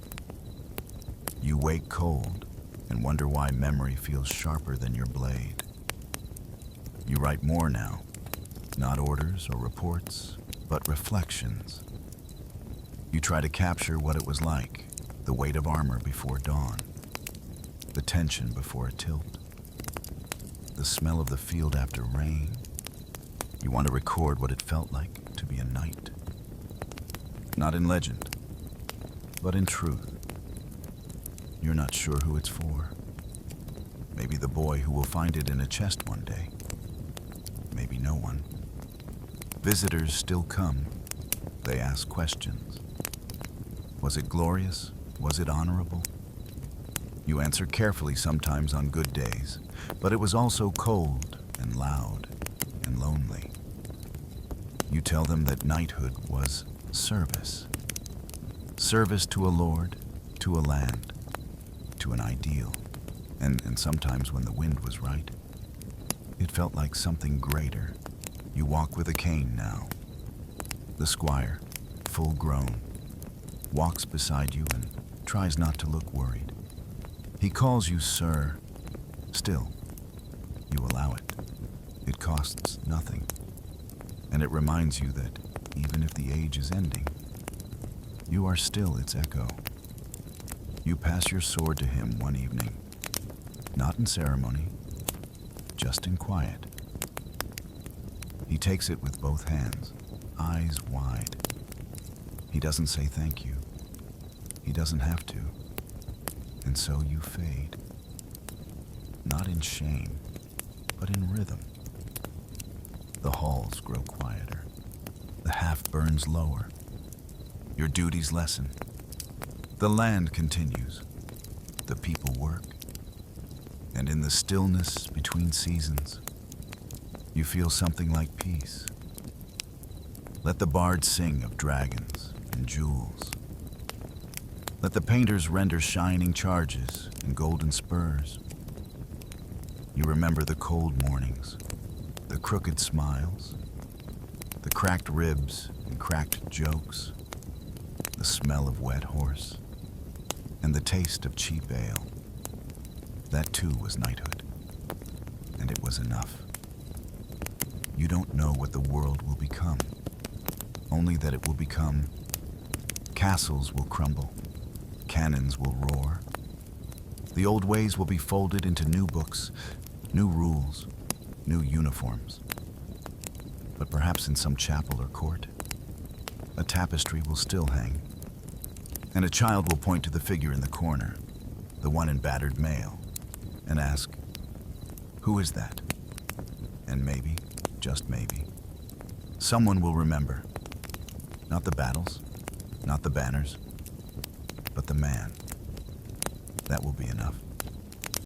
You wake cold and wonder why memory feels sharper than your blade. You write more now, not orders or reports, but reflections. You try to capture what it was like, the weight of armor before dawn, the tension before a tilt. the smell of the field after rain. You want to record what it felt like to be a knight. Not in legend, but in truth. You're not sure who it's for. Maybe the boy who will find it in a chest one day. Maybe no one. Visitors still come. They ask questions. Was it glorious? Was it honorable? You answer carefully sometimes on good days, but it was also cold and loud and lonely. You tell them that knighthood was service. Service to a lord, to a land, to an ideal. And sometimes when the wind was right, it felt like something greater. You walk with a cane now. The squire, full grown, walks beside you and tries not to look worried. He calls you sir. Still, you allow it. It costs nothing. And it reminds you that even if the age is ending, you are still its echo. You pass your sword to him one evening, not in ceremony, just in quiet. He takes it with both hands, eyes wide. He doesn't say thank you. He doesn't have to. And so you fade. Not in shame, but in rhythm. The halls grow quieter. The half burns lower. Your duties lessen. The land continues. The people work. And in the stillness between seasons, you feel something like peace. Let the bards sing of dragons and jewels. Let the painters render shining charges and golden spurs. You remember the cold mornings, the crooked smiles, the cracked ribs and cracked jokes, the smell of wet horse, and the taste of cheap ale. That too was knighthood, and it was enough. You don't know what the world will become, only that it will become. Castles will crumble, cannons will roar. The old ways will be folded into new books, new rules, new uniforms. But perhaps in some chapel or court, a tapestry will still hang, and a child will point to the figure in the corner, the one in battered mail, and ask, "Who is that?" And maybe, just maybe, someone will remember. Not the battles, not the banners, but the man. That will be enough.